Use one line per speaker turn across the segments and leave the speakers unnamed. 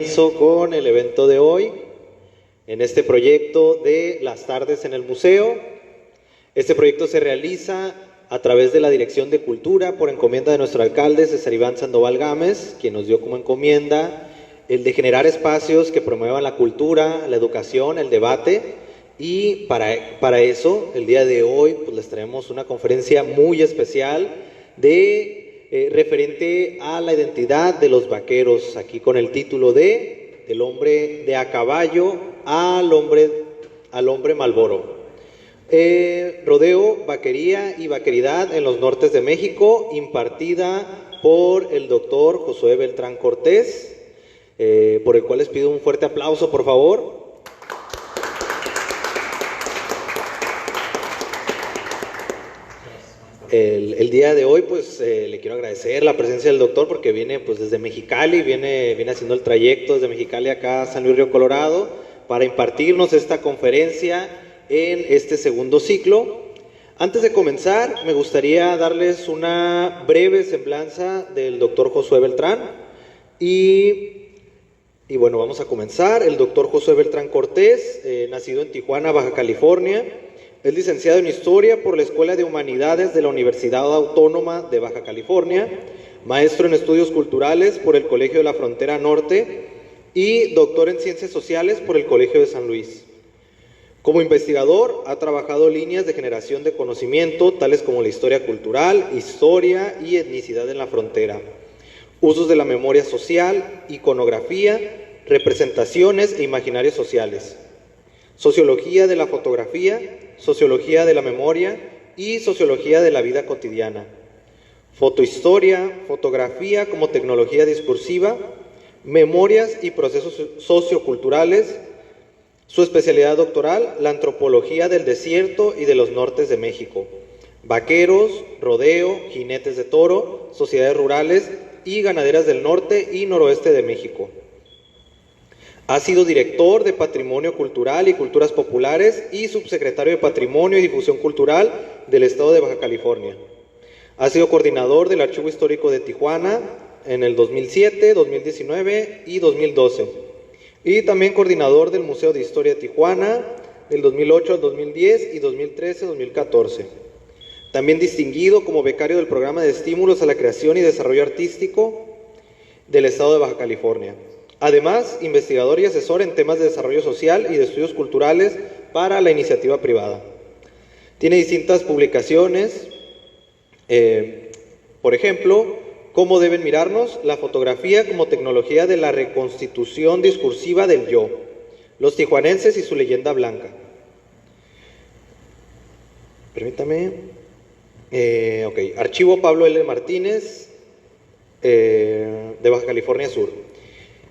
Comienzo con el evento de hoy, en este proyecto de las tardes en el museo. Este proyecto se realiza a través de la Dirección de Cultura por encomienda de nuestro alcalde César Iván Sandoval Gámez, quien nos dio como encomienda el de generar espacios que promuevan la cultura, la educación, el debate, y para eso el día de hoy pues les traemos una conferencia muy especial referente a la identidad de los vaqueros, aquí con el título de Del hombre de a caballo al hombre Marlboro. Rodeo, vaquería y vaqueridad en los nortes de México, impartida por el doctor Josué Beltrán Cortés, por el cual les pido un fuerte aplauso, por favor. El día de hoy pues le quiero agradecer la presencia del doctor porque viene pues desde Mexicali, viene haciendo el trayecto desde Mexicali acá a San Luis Río Colorado para impartirnos esta conferencia en este segundo ciclo. Antes de comenzar me gustaría darles una breve semblanza del doctor Josué Beltrán y bueno, vamos a comenzar. El doctor Josué Beltrán Cortés, nacido en Tijuana, Baja California. Es licenciado en Historia por la Escuela de Humanidades de la Universidad Autónoma de Baja California, maestro en Estudios Culturales por el Colegio de la Frontera Norte y doctor en Ciencias Sociales por el Colegio de San Luis. Como investigador, ha trabajado líneas de generación de conocimiento, tales como la historia cultural, historia y etnicidad en la frontera, usos de la memoria social, iconografía, representaciones e imaginarios sociales, sociología de la fotografía, sociología de la memoria y sociología de la vida cotidiana, fotohistoria, fotografía como tecnología discursiva, memorias y procesos socioculturales. Su especialidad doctoral, la antropología del desierto y de los nortes de México, vaqueros, rodeo, jinetes de toro, sociedades rurales y ganaderas del norte y noroeste de México. Ha sido director de Patrimonio Cultural y Culturas Populares y subsecretario de Patrimonio y Difusión Cultural del Estado de Baja California. Ha sido coordinador del Archivo Histórico de Tijuana en el 2007, 2019 y 2012. Y también coordinador del Museo de Historia de Tijuana del 2008 al 2010 y 2013-2014. También distinguido como becario del Programa de Estímulos a la Creación y Desarrollo Artístico del Estado de Baja California. Además, investigador y asesor en temas de desarrollo social y de estudios culturales para la iniciativa privada. Tiene distintas publicaciones, por ejemplo, ¿Cómo deben mirarnos? La fotografía como tecnología de la reconstitución discursiva del yo, los tijuanenses y su leyenda blanca. Permítame. Archivo Pablo L. Martínez, de Baja California Sur.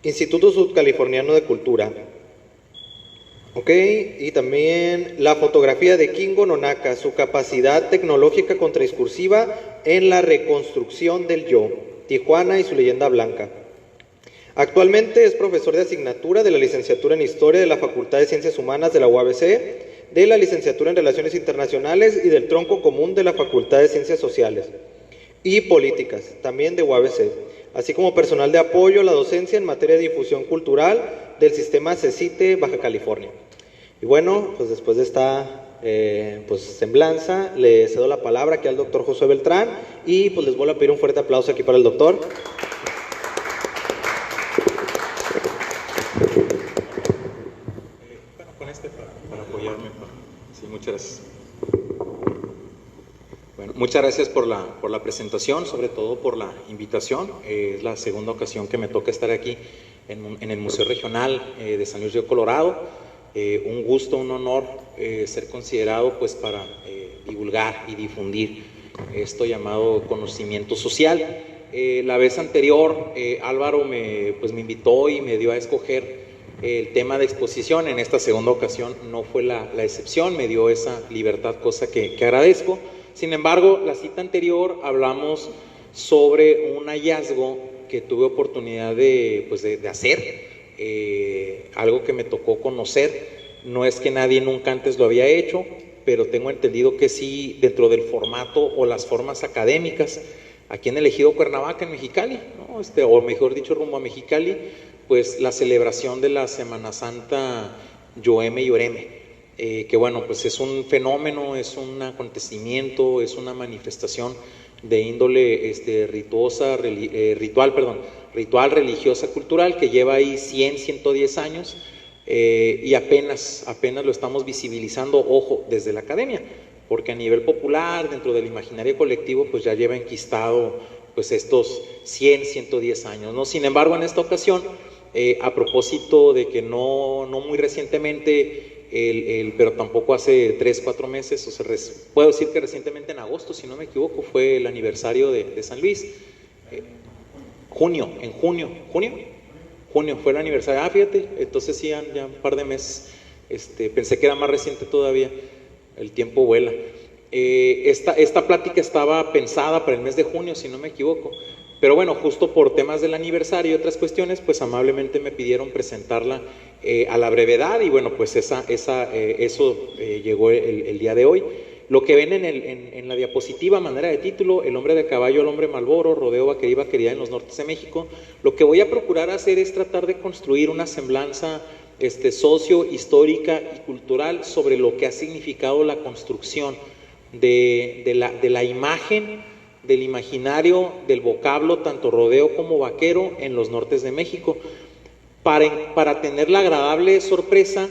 Instituto Sudcaliforniano de Cultura. Y también la fotografía de Kingo Nonaka, su capacidad tecnológica contradiscursiva en la reconstrucción del yo, Tijuana y su leyenda blanca. Actualmente es profesor de asignatura de la licenciatura en Historia de la Facultad de Ciencias Humanas de la UABC, de la licenciatura en Relaciones Internacionales y del tronco común de la Facultad de Ciencias Sociales y Políticas, también de UABC, así como personal de apoyo a la docencia en materia de difusión cultural del sistema CECITE Baja California. Y bueno, pues después de esta semblanza, le cedo la palabra aquí al doctor Josué Beltrán y pues les vuelvo a pedir un fuerte aplauso aquí para el doctor.
Bueno, con para apoyarme. Sí, muchas gracias. Bueno, muchas gracias por la presentación, sobre todo por la invitación. Es la segunda ocasión que me toca estar aquí en el Museo Regional de San Luis Río Colorado. Un gusto, un honor ser considerado pues para divulgar y difundir esto llamado conocimiento social. La vez anterior Álvaro me invitó y me dio a escoger el tema de exposición. En esta segunda ocasión no fue la excepción, me dio esa libertad, cosa que agradezco. Sin embargo, la cita anterior hablamos sobre un hallazgo que tuve oportunidad de hacer, algo que me tocó conocer. No es que nadie nunca antes lo había hecho, pero tengo entendido que sí, dentro del formato o las formas académicas, aquí en el Ejido Cuernavaca, en Mexicali, ¿no? O mejor dicho, rumbo a Mexicali, pues la celebración de la Semana Santa Yoeme y Oreme, que bueno, pues es un fenómeno, es un acontecimiento, es una manifestación de índole ritual, religiosa, cultural, que lleva ahí 100, 110 años, y apenas lo estamos visibilizando, ojo, desde la academia, porque a nivel popular, dentro del imaginario colectivo, pues ya lleva enquistado pues estos 100, 110 años, ¿no? Sin embargo, en esta ocasión, a propósito de que no muy recientemente, pero tampoco hace 3, 4 meses, o sea, puedo decir que recientemente en agosto, si no me equivoco, fue el aniversario de San Luis. Junio fue el aniversario. Fíjate, entonces sí, ya un par de meses. Pensé que era más reciente todavía. El tiempo vuela. Esta plática estaba pensada para el mes de junio, si no me equivoco. Pero bueno, justo por temas del aniversario y otras cuestiones, pues amablemente me pidieron presentarla a la brevedad, y bueno, pues eso llegó el día de hoy. Lo que ven en la diapositiva, manera de título, El hombre de caballo, el hombre Malboro, rodeo, vaquería y vaquería en los nortes de México, lo que voy a procurar hacer es tratar de construir una semblanza socio-histórica y cultural sobre lo que ha significado la construcción de la imagen, del imaginario, del vocablo, tanto rodeo como vaquero en los nortes de México, para tener la agradable sorpresa,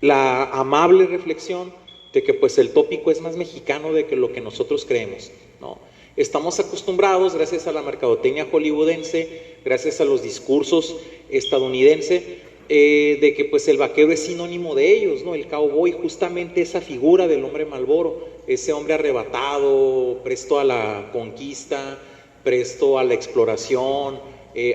la amable reflexión de que pues el tópico es más mexicano de que lo que nosotros creemos, ¿no? Estamos acostumbrados, gracias a la mercadotecnia hollywoodense, gracias a los discursos estadounidenses, de que pues el vaquero es sinónimo de ellos, ¿no? El cowboy, justamente esa figura del hombre Malboro, ese hombre arrebatado, presto a la conquista, presto a la exploración,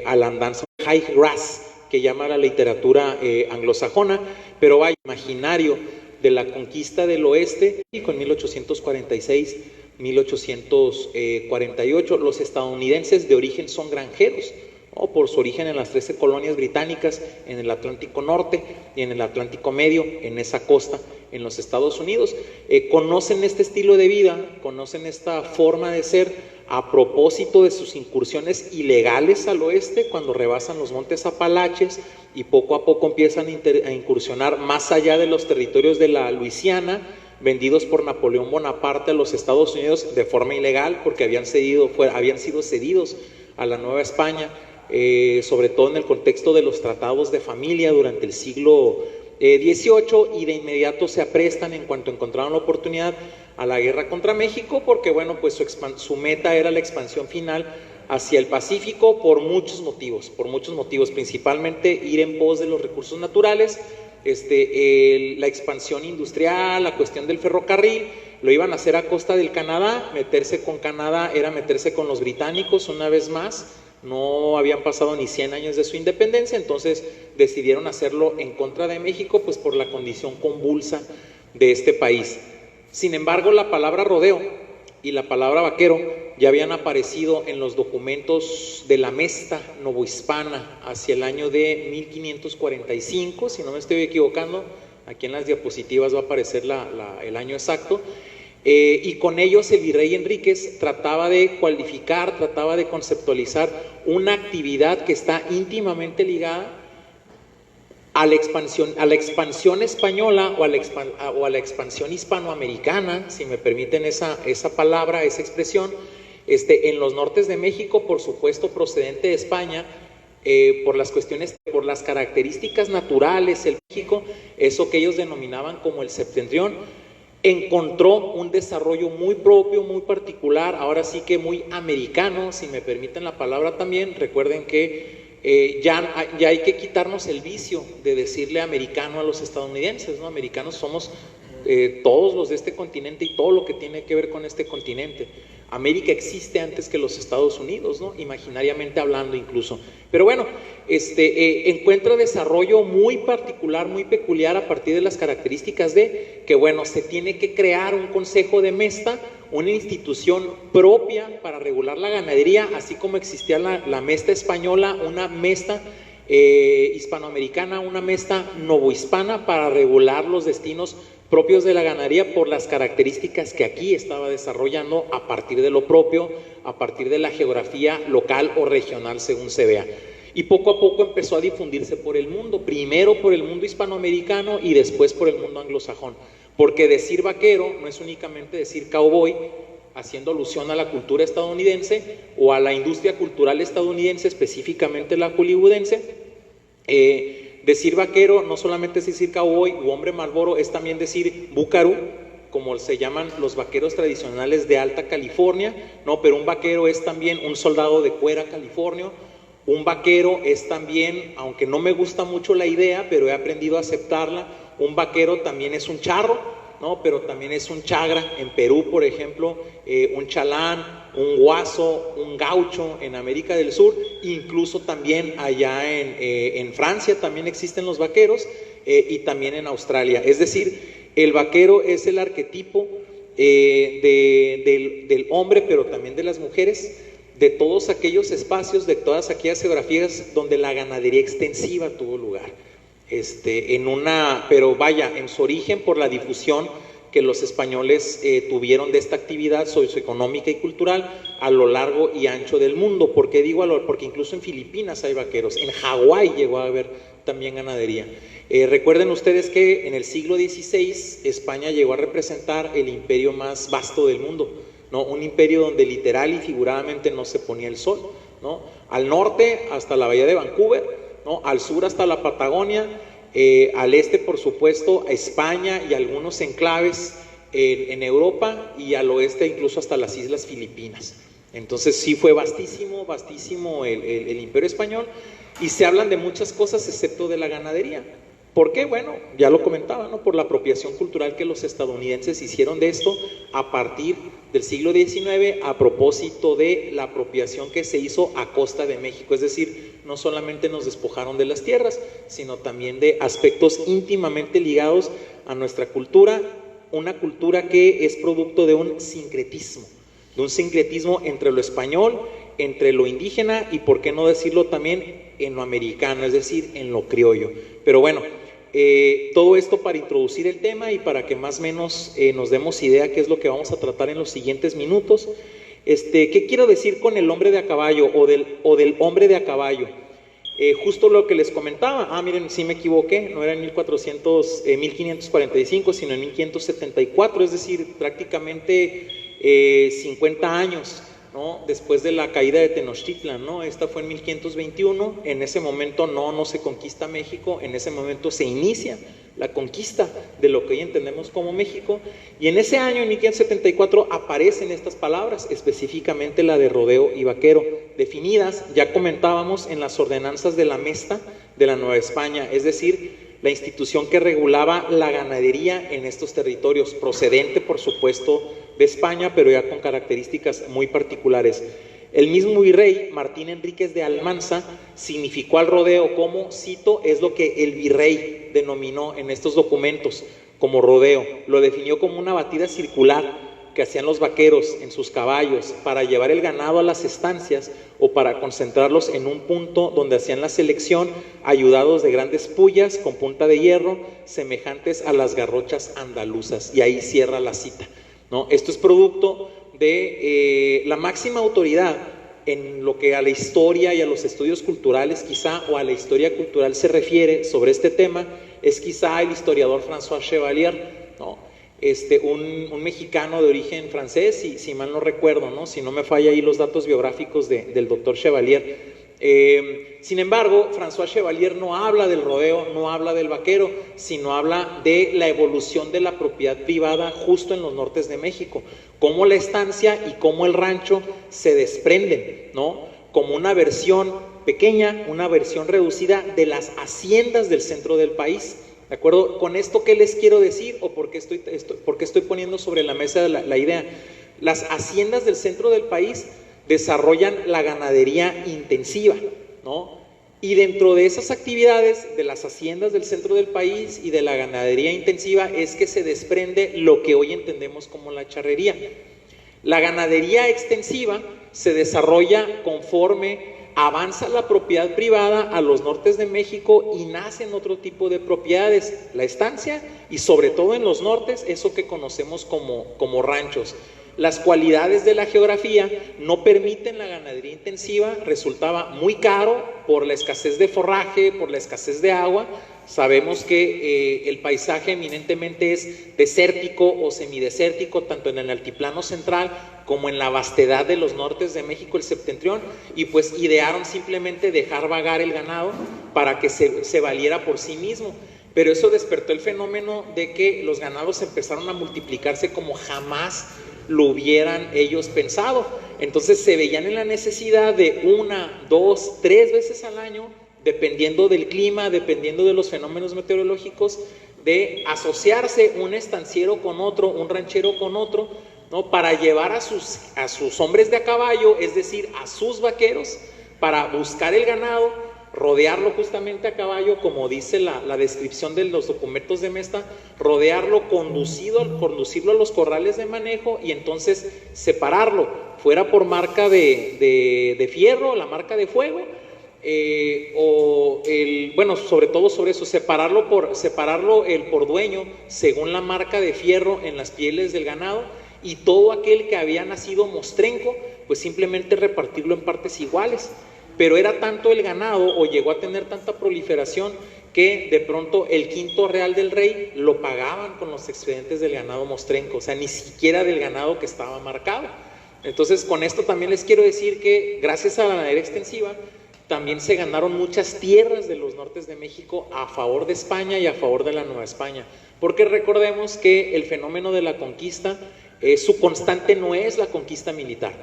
a la andanza high grass, que llama la literatura anglosajona, pero vaya, imaginario de la conquista del oeste, y con 1846, 1848, los estadounidenses de origen son granjeros, ¿no? Por su origen en las 13 colonias británicas, en el Atlántico Norte y en el Atlántico Medio, en esa costa, en los Estados Unidos. Conocen este estilo de vida, conocen esta forma de ser, a propósito de sus incursiones ilegales al oeste, cuando rebasan los montes Apalaches y poco a poco empiezan a incursionar más allá de los territorios de la Luisiana, vendidos por Napoleón Bonaparte a los Estados Unidos de forma ilegal, porque habían sido cedidos a la Nueva España, sobre todo en el contexto de los tratados de familia durante el siglo XVIII, y de inmediato se aprestan, en cuanto encontraron la oportunidad, a la guerra contra México, porque bueno, pues su meta era la expansión final hacia el Pacífico por muchos motivos, principalmente ir en pos de los recursos naturales, la expansión industrial, la cuestión del ferrocarril. Lo iban a hacer a costa del Canadá. Meterse con Canadá era meterse con los británicos una vez más. No habían pasado ni 100 años de su independencia, entonces decidieron hacerlo en contra de México, pues por la condición convulsa de este país. Sin embargo, la palabra rodeo y la palabra vaquero ya habían aparecido en los documentos de la Mesta novohispana hacia el año de 1545, si no me estoy equivocando. Aquí en las diapositivas va a aparecer el año exacto. Y con ellos el virrey Enríquez trataba de cualificar, trataba de conceptualizar una actividad que está íntimamente ligada a la expansión española o a la expansión hispanoamericana, si me permiten esa palabra, esa expresión, en los nortes de México, por supuesto procedente de España, por las características naturales. El México, eso que ellos denominaban como el septentrión, encontró un desarrollo muy propio, muy particular, ahora sí que muy americano, si me permiten la palabra también. Recuerden que ya hay que quitarnos el vicio de decirle americano a los estadounidenses, ¿no? Americanos somos todos los de este continente y todo lo que tiene que ver con este continente. América existe antes que los Estados Unidos, ¿no? Imaginariamente hablando incluso. Pero bueno, encuentra desarrollo muy particular, muy peculiar a partir de las características de que, bueno, se tiene que crear un consejo de mesta, una institución propia para regular la ganadería, así como existía la mesta española, una mesta hispanoamericana, una mesta novohispana para regular los destinos propios de la ganadería por las características que aquí estaba desarrollando a partir de lo propio, a partir de la geografía local o regional según se vea. y poco a poco empezó a difundirse por el mundo, primero por el mundo hispanoamericano y después por el mundo anglosajón, porque decir vaquero no es únicamente decir cowboy, haciendo alusión a la cultura estadounidense o a la industria cultural estadounidense, específicamente la hollywoodense. Decir vaquero no solamente es decir cowboy u hombre Marlboro, es también decir búcaro, como se llaman los vaqueros tradicionales de Alta California, ¿no? Pero un vaquero es también un soldado de cuera californio. Un vaquero es también, aunque no me gusta mucho la idea, pero he aprendido a aceptarla, un vaquero también es un charro, ¿no? Pero también es un chagra en Perú, por ejemplo, un chalán, un guaso, un gaucho en América del Sur, incluso también allá en Francia también existen los vaqueros, y también en Australia. Es decir, el vaquero es el arquetipo del hombre, pero también de las mujeres, de todos aquellos espacios, de todas aquellas geografías donde la ganadería extensiva tuvo lugar. Pero vaya, en su origen por la difusión que los españoles tuvieron de esta actividad socioeconómica y cultural a lo largo y ancho del mundo. ¿Por qué digo porque incluso en Filipinas hay vaqueros, en Hawái llegó a haber también ganadería. Recuerden ustedes que en el siglo XVI España llegó a representar el imperio más vasto del mundo, ¿no? Un imperio donde literal y figuradamente no se ponía el sol, ¿no? Al norte hasta la bahía de Vancouver, ¿no? Al sur hasta la Patagonia, al este por supuesto a España y algunos enclaves en Europa, y al oeste incluso hasta las islas Filipinas. Entonces sí fue vastísimo, vastísimo el imperio español, y se hablan de muchas cosas excepto de la ganadería. ¿Por qué? Bueno, ya lo comentaba, ¿no? Por la apropiación cultural que los estadounidenses hicieron de esto a partir del siglo XIX, a propósito de la apropiación que se hizo a costa de México. Es decir, no solamente nos despojaron de las tierras, sino también de aspectos íntimamente ligados a nuestra cultura, una cultura que es producto de un sincretismo entre lo español, entre lo indígena y, por qué no decirlo también, en lo americano, es decir, en lo criollo. Pero bueno, todo esto para introducir el tema y para que más o menos nos demos idea qué es lo que vamos a tratar en los siguientes minutos. ¿Qué quiero decir con el hombre de a caballo o del hombre de a caballo? Justo lo que les comentaba. Miren, sí me equivoqué, no era en 1545, sino en 1574, es decir, prácticamente 50 años, ¿no? Después de la caída de Tenochtitlan, ¿no? Esta fue en 1521, en ese momento no se conquista México, en ese momento se inicia la conquista de lo que hoy entendemos como México, y en ese año, en 1574, aparecen estas palabras, específicamente la de rodeo y vaquero, definidas, ya comentábamos, en las ordenanzas de la Mesta de la Nueva España, es decir, la institución que regulaba la ganadería en estos territorios, procedente, por supuesto, de España, pero ya con características muy particulares. El mismo virrey Martín Enríquez de Almanza significó al rodeo como, cito, es lo que el virrey denominó en estos documentos como rodeo. Lo definió como una batida circular que hacían los vaqueros en sus caballos para llevar el ganado a las estancias o para concentrarlos en un punto donde hacían la selección, ayudados de grandes pullas con punta de hierro semejantes a las garrochas andaluzas. Y ahí cierra la cita, ¿no? Esto es producto de la máxima autoridad en lo que a la historia y a los estudios culturales quizá, o a la historia cultural se refiere sobre este tema, es quizá el historiador François Chevalier, ¿no? Un mexicano de origen francés, si mal no recuerdo, ¿no? Si no me falla ahí los datos biográficos del doctor Chevalier. Sin embargo, François Chevalier no habla del rodeo, no habla del vaquero, sino habla de la evolución de la propiedad privada justo en los nortes de México, cómo la estancia y cómo el rancho se desprenden, ¿no? Como una versión pequeña, una versión reducida de las haciendas del centro del país. ¿De acuerdo? Con esto, ¿qué les quiero decir? ¿O por qué estoy poniendo sobre la mesa la idea? Las haciendas del centro del país desarrollan la ganadería intensiva, ¿no? Y dentro de esas actividades de las haciendas del centro del país y de la ganadería intensiva es que se desprende lo que hoy entendemos como la charrería. La ganadería extensiva se desarrolla conforme avanza la propiedad privada a los nortes de México y nacen otro tipo de propiedades, la estancia y sobre todo en los nortes, eso que conocemos como ranchos. las cualidades de la geografía no permiten la ganadería intensiva, resultaba muy caro por la escasez de forraje, por la escasez de agua. Sabemos que el paisaje eminentemente es desértico o semidesértico, tanto en el altiplano central como en la vastedad de los nortes de México, el septentrión, y pues idearon simplemente dejar vagar el ganado para que se valiera por sí mismo. Pero eso despertó el fenómeno de que los ganados empezaron a multiplicarse como jamás lo hubieran ellos pensado. Entonces se veían en la necesidad de 1, 2, 3 veces al año, dependiendo del clima, dependiendo de los fenómenos meteorológicos, de asociarse un estanciero con otro, un ranchero con otro, ¿no? Para llevar a sus hombres de a caballo, es decir, a sus vaqueros, para buscar el ganado, rodearlo justamente a caballo, como dice la descripción de los documentos de Mesta, rodearlo, conducirlo a los corrales de manejo y entonces separarlo, fuera por marca de fierro, la marca de fuego, bueno, sobre todo sobre eso, separarlo por dueño, según la marca de fierro en las pieles del ganado, y todo aquel que había nacido mostrenco, pues simplemente repartirlo en partes iguales. Pero era tanto el ganado, o llegó a tener tanta proliferación, que de pronto el quinto real del rey lo pagaban con los excedentes del ganado mostrenco, o sea, ni siquiera del ganado que estaba marcado. Entonces, con esto también les quiero decir que gracias a la ganadería extensiva también se ganaron muchas tierras de los nortes de México a favor de España y a favor de la Nueva España, porque recordemos que el fenómeno de la conquista, su constante no es la conquista militar,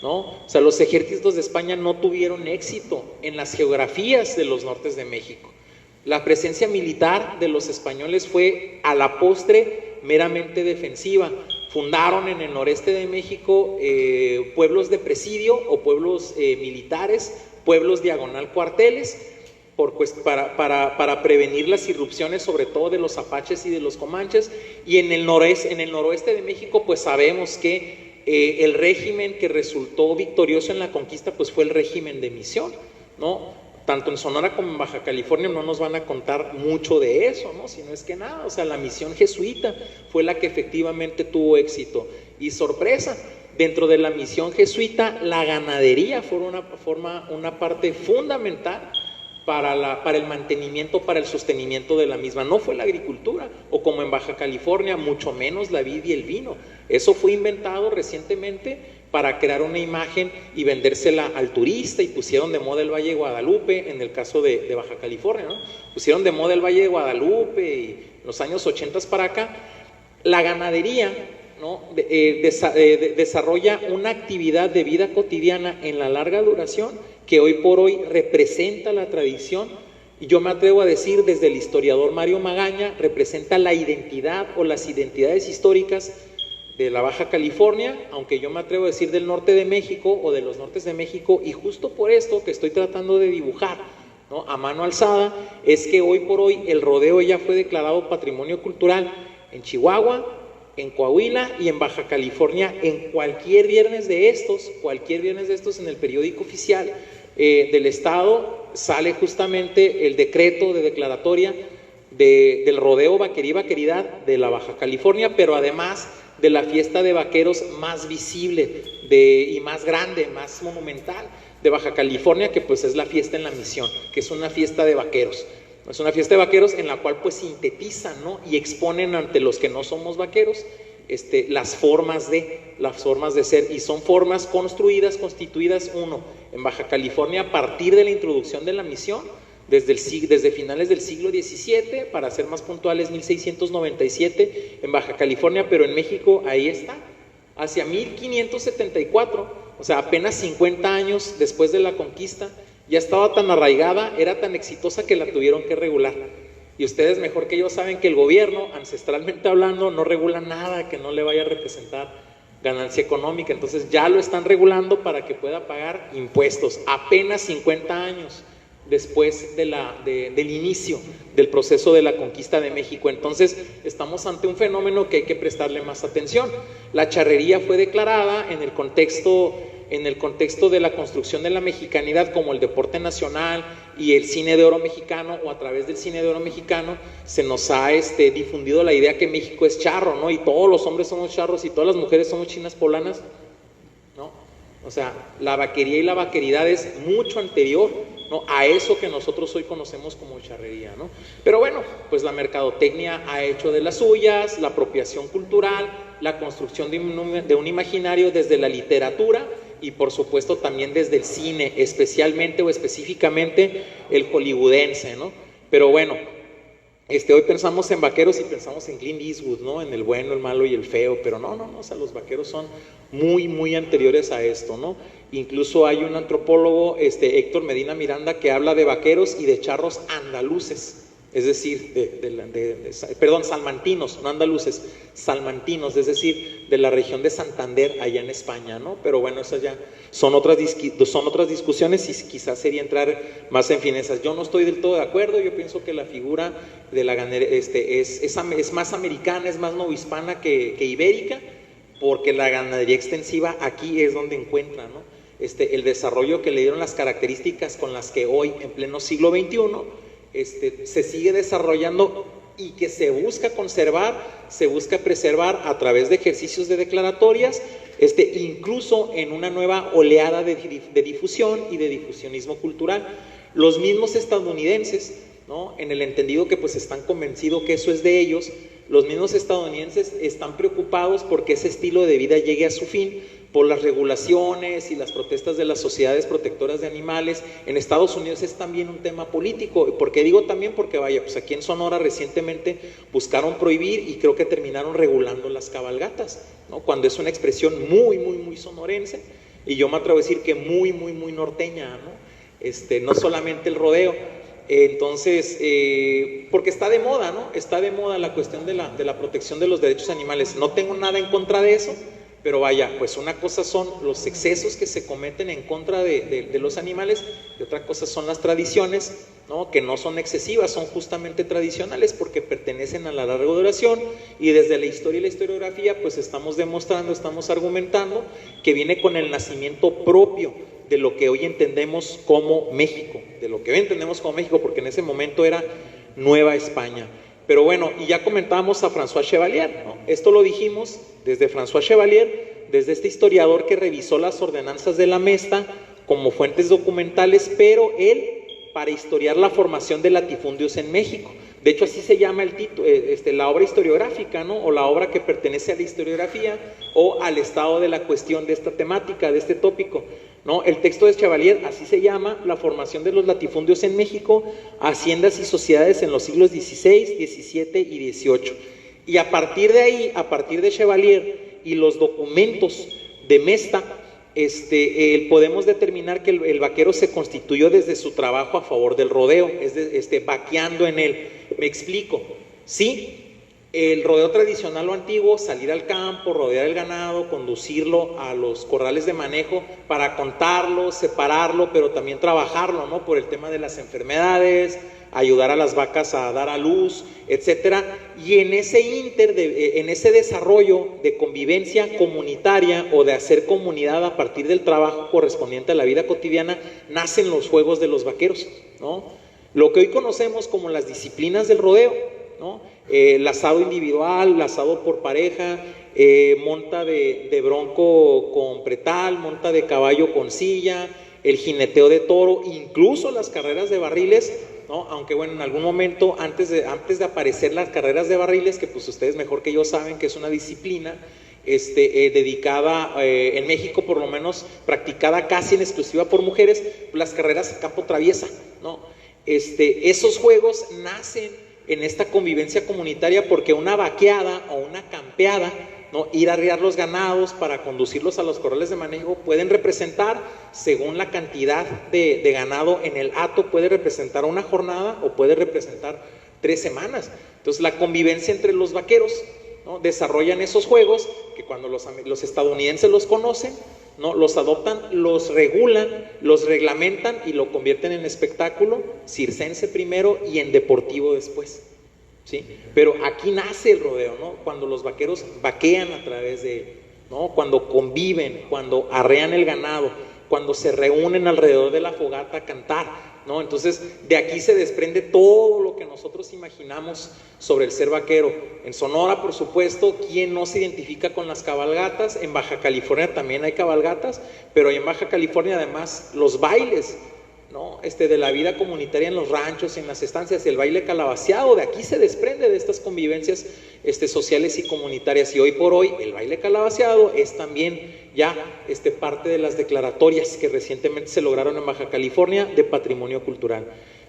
¿no? O sea, los ejércitos de España no tuvieron éxito en las geografías de los nortes de México. La presencia militar de los españoles fue a la postre meramente defensiva. Fundaron en el noreste de México pueblos de presidio o pueblos militares, pueblos diagonal cuarteles, para prevenir las irrupciones, sobre todo de los apaches y de los comanches. Y en el noroeste de México, pues sabemos que el régimen que resultó victorioso en la conquista pues fue el régimen de misión, ¿no? Tanto en Sonora como en Baja California no nos van a contar mucho de eso, ¿no? Si no es que nada, o sea, la misión jesuita fue la que efectivamente tuvo éxito. Y sorpresa, dentro de la misión jesuita, la ganadería forma una parte fundamental para el mantenimiento, para el sostenimiento de la misma. No fue la agricultura, o como en Baja California, mucho menos la vid y el vino. Eso fue inventado recientemente para crear una imagen y vendérsela al turista, y pusieron de moda el Valle de Guadalupe, en el caso de Baja California, ¿no? Pusieron de moda el Valle de Guadalupe, y en los años 80 para acá, la ganadería, ¿no? Desarrolla una actividad de vida cotidiana en la larga duración que hoy por hoy representa la tradición, y yo me atrevo a decir desde el historiador Mario Magaña, representa la identidad o las identidades históricas de la Baja California, aunque yo me atrevo a decir del norte de México o de los nortes de México, y justo por esto que estoy tratando de dibujar, ¿no? A mano alzada, es que hoy por hoy el rodeo ya fue declarado patrimonio cultural en Chihuahua, en Coahuila y en Baja California. En cualquier viernes de estos en el periódico oficial del estado sale justamente el decreto de declaratoria del rodeo Vaquería y Vaqueridad de la Baja California, pero además de la fiesta de vaqueros más visible y más grande, más monumental de Baja California, que pues es la fiesta en la Misión, que es una fiesta de vaqueros. Es una fiesta de vaqueros en la cual pues sintetizan, ¿no? Y exponen ante los que no somos vaqueros las formas de ser, y son formas constituidas en Baja California a partir de la introducción de la misión, desde finales del siglo XVII, para ser más puntuales 1697 en Baja California, pero en México ahí está, hacia 1574, o sea, apenas 50 años después de la conquista, ya estaba tan arraigada, era tan exitosa que la tuvieron que regular. Y ustedes mejor que yo saben que el gobierno, ancestralmente hablando, no regula nada que no le vaya a representar ganancia económica. Entonces ya lo están regulando para que pueda pagar impuestos, apenas 50 años después del inicio del proceso de la conquista de México. Entonces estamos ante un fenómeno que hay que prestarle más atención. La charrería fue declarada en el contexto en el contexto de la construcción de la mexicanidad como el deporte nacional y el cine de oro mexicano, o a través del cine de oro mexicano, se nos ha difundido la idea que México es charro, ¿no? Y todos los hombres somos charros y todas las mujeres somos chinas poblanas, ¿no? O sea, la vaquería y la vaqueridad es mucho anterior, ¿no?, a eso que nosotros hoy conocemos como charrería, ¿no? Pero bueno, pues la mercadotecnia ha hecho de las suyas, la apropiación cultural, la construcción de un imaginario desde la literatura y por supuesto también desde el cine, especialmente o específicamente el hollywoodense, ¿no? Pero bueno, hoy pensamos en vaqueros y pensamos en Clint Eastwood, ¿no? En el bueno, el malo y el feo, pero no, o sea, los vaqueros son muy anteriores a esto, ¿no? Incluso hay un antropólogo, Héctor Medina Miranda, que habla de vaqueros y de charros andaluces, es decir, perdón, salmantinos, no andaluces, salmantinos, es decir, de la región de Santander, allá en España, ¿no? Pero bueno, esas ya son otras discusiones y quizás sería entrar más en finezas. Yo no estoy del todo de acuerdo, yo pienso que la figura de la ganadería es más americana, es más novohispana que ibérica, porque la ganadería extensiva aquí es donde encuentra, ¿no?, el desarrollo que le dieron las características con las que hoy, en pleno siglo XXI, se sigue desarrollando y que se busca conservar, se busca preservar a través de ejercicios de declaratorias, incluso en una nueva oleada de difusión y de difusionismo cultural. Los mismos estadounidenses, ¿no?, en el entendido que pues están convencidos que eso es de ellos, los mismos estadounidenses están preocupados porque ese estilo de vida llegue a su fin por las regulaciones y las protestas de las sociedades protectoras de animales. En Estados Unidos es también un tema político. ¿Por qué digo también? Porque vaya, pues aquí en Sonora recientemente buscaron prohibir y creo que terminaron regulando las cabalgatas, ¿no?, cuando es una expresión muy sonorense, y yo me atrevo a decir que muy norteña, ¿no? No solamente el rodeo. Entonces, porque está de moda, ¿no? Está de moda la cuestión de la protección de los derechos animales. No tengo nada en contra de eso, pero vaya, pues una cosa son los excesos que se cometen en contra de los animales y otra cosa son las tradiciones, ¿no?, que no son excesivas, son justamente tradicionales porque pertenecen a la larga duración, y desde la historia y la historiografía pues estamos demostrando, estamos argumentando que viene con el nacimiento propio de lo que hoy entendemos como México, porque en ese momento era Nueva España. Pero bueno, y ya comentábamos a François Chevalier, ¿no? Esto lo dijimos desde François Chevalier, desde este historiador que revisó las ordenanzas de la Mesta como fuentes documentales, pero él para historiar la formación de latifundios en México. De hecho, así se llama el título, la obra historiográfica, ¿no?, o la obra que pertenece a la historiografía o al estado de la cuestión de esta temática, de este tópico, ¿no? El texto de Chevalier así se llama: La formación de los latifundios en México, haciendas y sociedades en los siglos XVI, XVII y XVIII. Y a partir de ahí, a partir de Chevalier y los documentos de Mesta, podemos determinar que el vaquero se constituyó desde su trabajo a favor del rodeo, vaqueando en él. Me explico. Sí, el rodeo tradicional o antiguo, salir al campo, rodear el ganado, conducirlo a los corrales de manejo para contarlo, separarlo, pero también trabajarlo, ¿no?, por el tema de las enfermedades, ayudar a las vacas a dar a luz, etcétera. Y en ese desarrollo de convivencia comunitaria o de hacer comunidad a partir del trabajo correspondiente a la vida cotidiana, nacen los juegos de los vaqueros, ¿no? Lo que hoy conocemos como las disciplinas del rodeo, ¿no? El asado individual, el asado por pareja, monta de bronco con pretal, monta de caballo con silla, el jineteo de toro, incluso las carreras de barriles, ¿no? Aunque bueno, en algún momento antes de aparecer las carreras de barriles, que pues ustedes mejor que yo saben que es una disciplina dedicada en México, por lo menos practicada casi en exclusiva por mujeres, las carreras a campo traviesa, ¿no? Esos juegos nacen en esta convivencia comunitaria porque una vaqueada o una campeada, ¿no?, ir a arriar los ganados para conducirlos a los corrales de manejo, pueden representar, según la cantidad de ganado en el hato, puede representar una jornada o puede representar 3 semanas. Entonces la convivencia entre los vaqueros, ¿no?, desarrollan esos juegos que cuando los estadounidenses los conocen, ¿no?, los adoptan, los regulan, los reglamentan y lo convierten en espectáculo circense primero y en deportivo después, ¿sí? Pero aquí nace el rodeo, ¿no?, cuando los vaqueros vaquean a través de ¿no? Cuando conviven, cuando arrean el ganado, cuando se reúnen alrededor de la fogata a cantar, ¿no? Entonces, de aquí se desprende todo lo que nosotros imaginamos sobre el ser vaquero. En Sonora, por supuesto, ¿quién no se identifica con las cabalgatas? En Baja California también hay cabalgatas, pero en Baja California además los bailes, ¿no? De la vida comunitaria en los ranchos, en las estancias, el baile calabaceado, de aquí se desprende de estas convivencias sociales y comunitarias. Y hoy por hoy el baile calabaceado es también ya parte de las declaratorias que recientemente se lograron en Baja California de patrimonio cultural.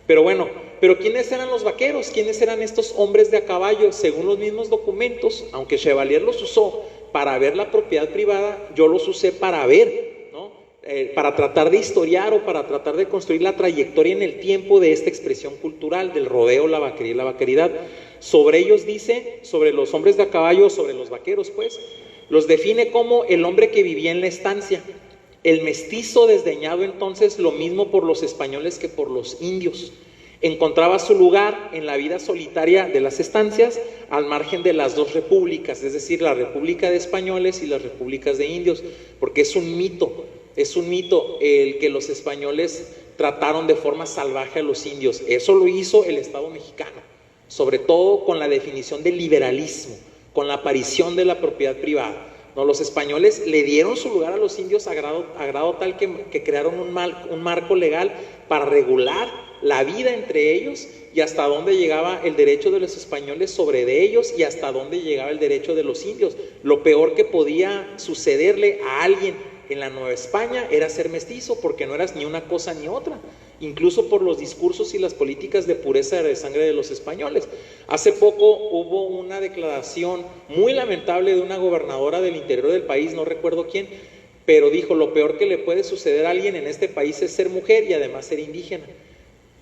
Pero bueno, ¿pero quiénes eran los vaqueros? ¿Quiénes eran estos hombres de a caballo? Según los mismos documentos, aunque Chevalier los usó para ver la propiedad privada, yo los usé para ver, para tratar de historiar o para tratar de construir la trayectoria en el tiempo de esta expresión cultural del rodeo, la vaquería y la vaqueridad. Sobre ellos dice, sobre los hombres de a caballo, sobre los vaqueros pues, los define como el hombre que vivía en la estancia, el mestizo desdeñado entonces lo mismo por los españoles que por los indios. Encontraba su lugar en la vida solitaria de las estancias al margen de las dos repúblicas, es decir, la República de Españoles y las repúblicas de indios, porque es un mito el que los españoles trataron de forma salvaje a los indios. Eso lo hizo el Estado mexicano, sobre todo con la definición del liberalismo, con la aparición de la propiedad privada. No, los españoles le dieron su lugar a los indios a grado tal que crearon un marco legal para regular la vida entre ellos y hasta dónde llegaba el derecho de los españoles sobre de ellos y hasta dónde llegaba el derecho de los indios. Lo peor que podía sucederle a alguien en la Nueva España era ser mestizo, porque no eras ni una cosa ni otra, incluso por los discursos y las políticas de pureza de sangre de los españoles. Hace poco hubo una declaración muy lamentable de una gobernadora del interior del país, no recuerdo quién, pero dijo: lo peor que le puede suceder a alguien en este país es ser mujer y además ser indígena.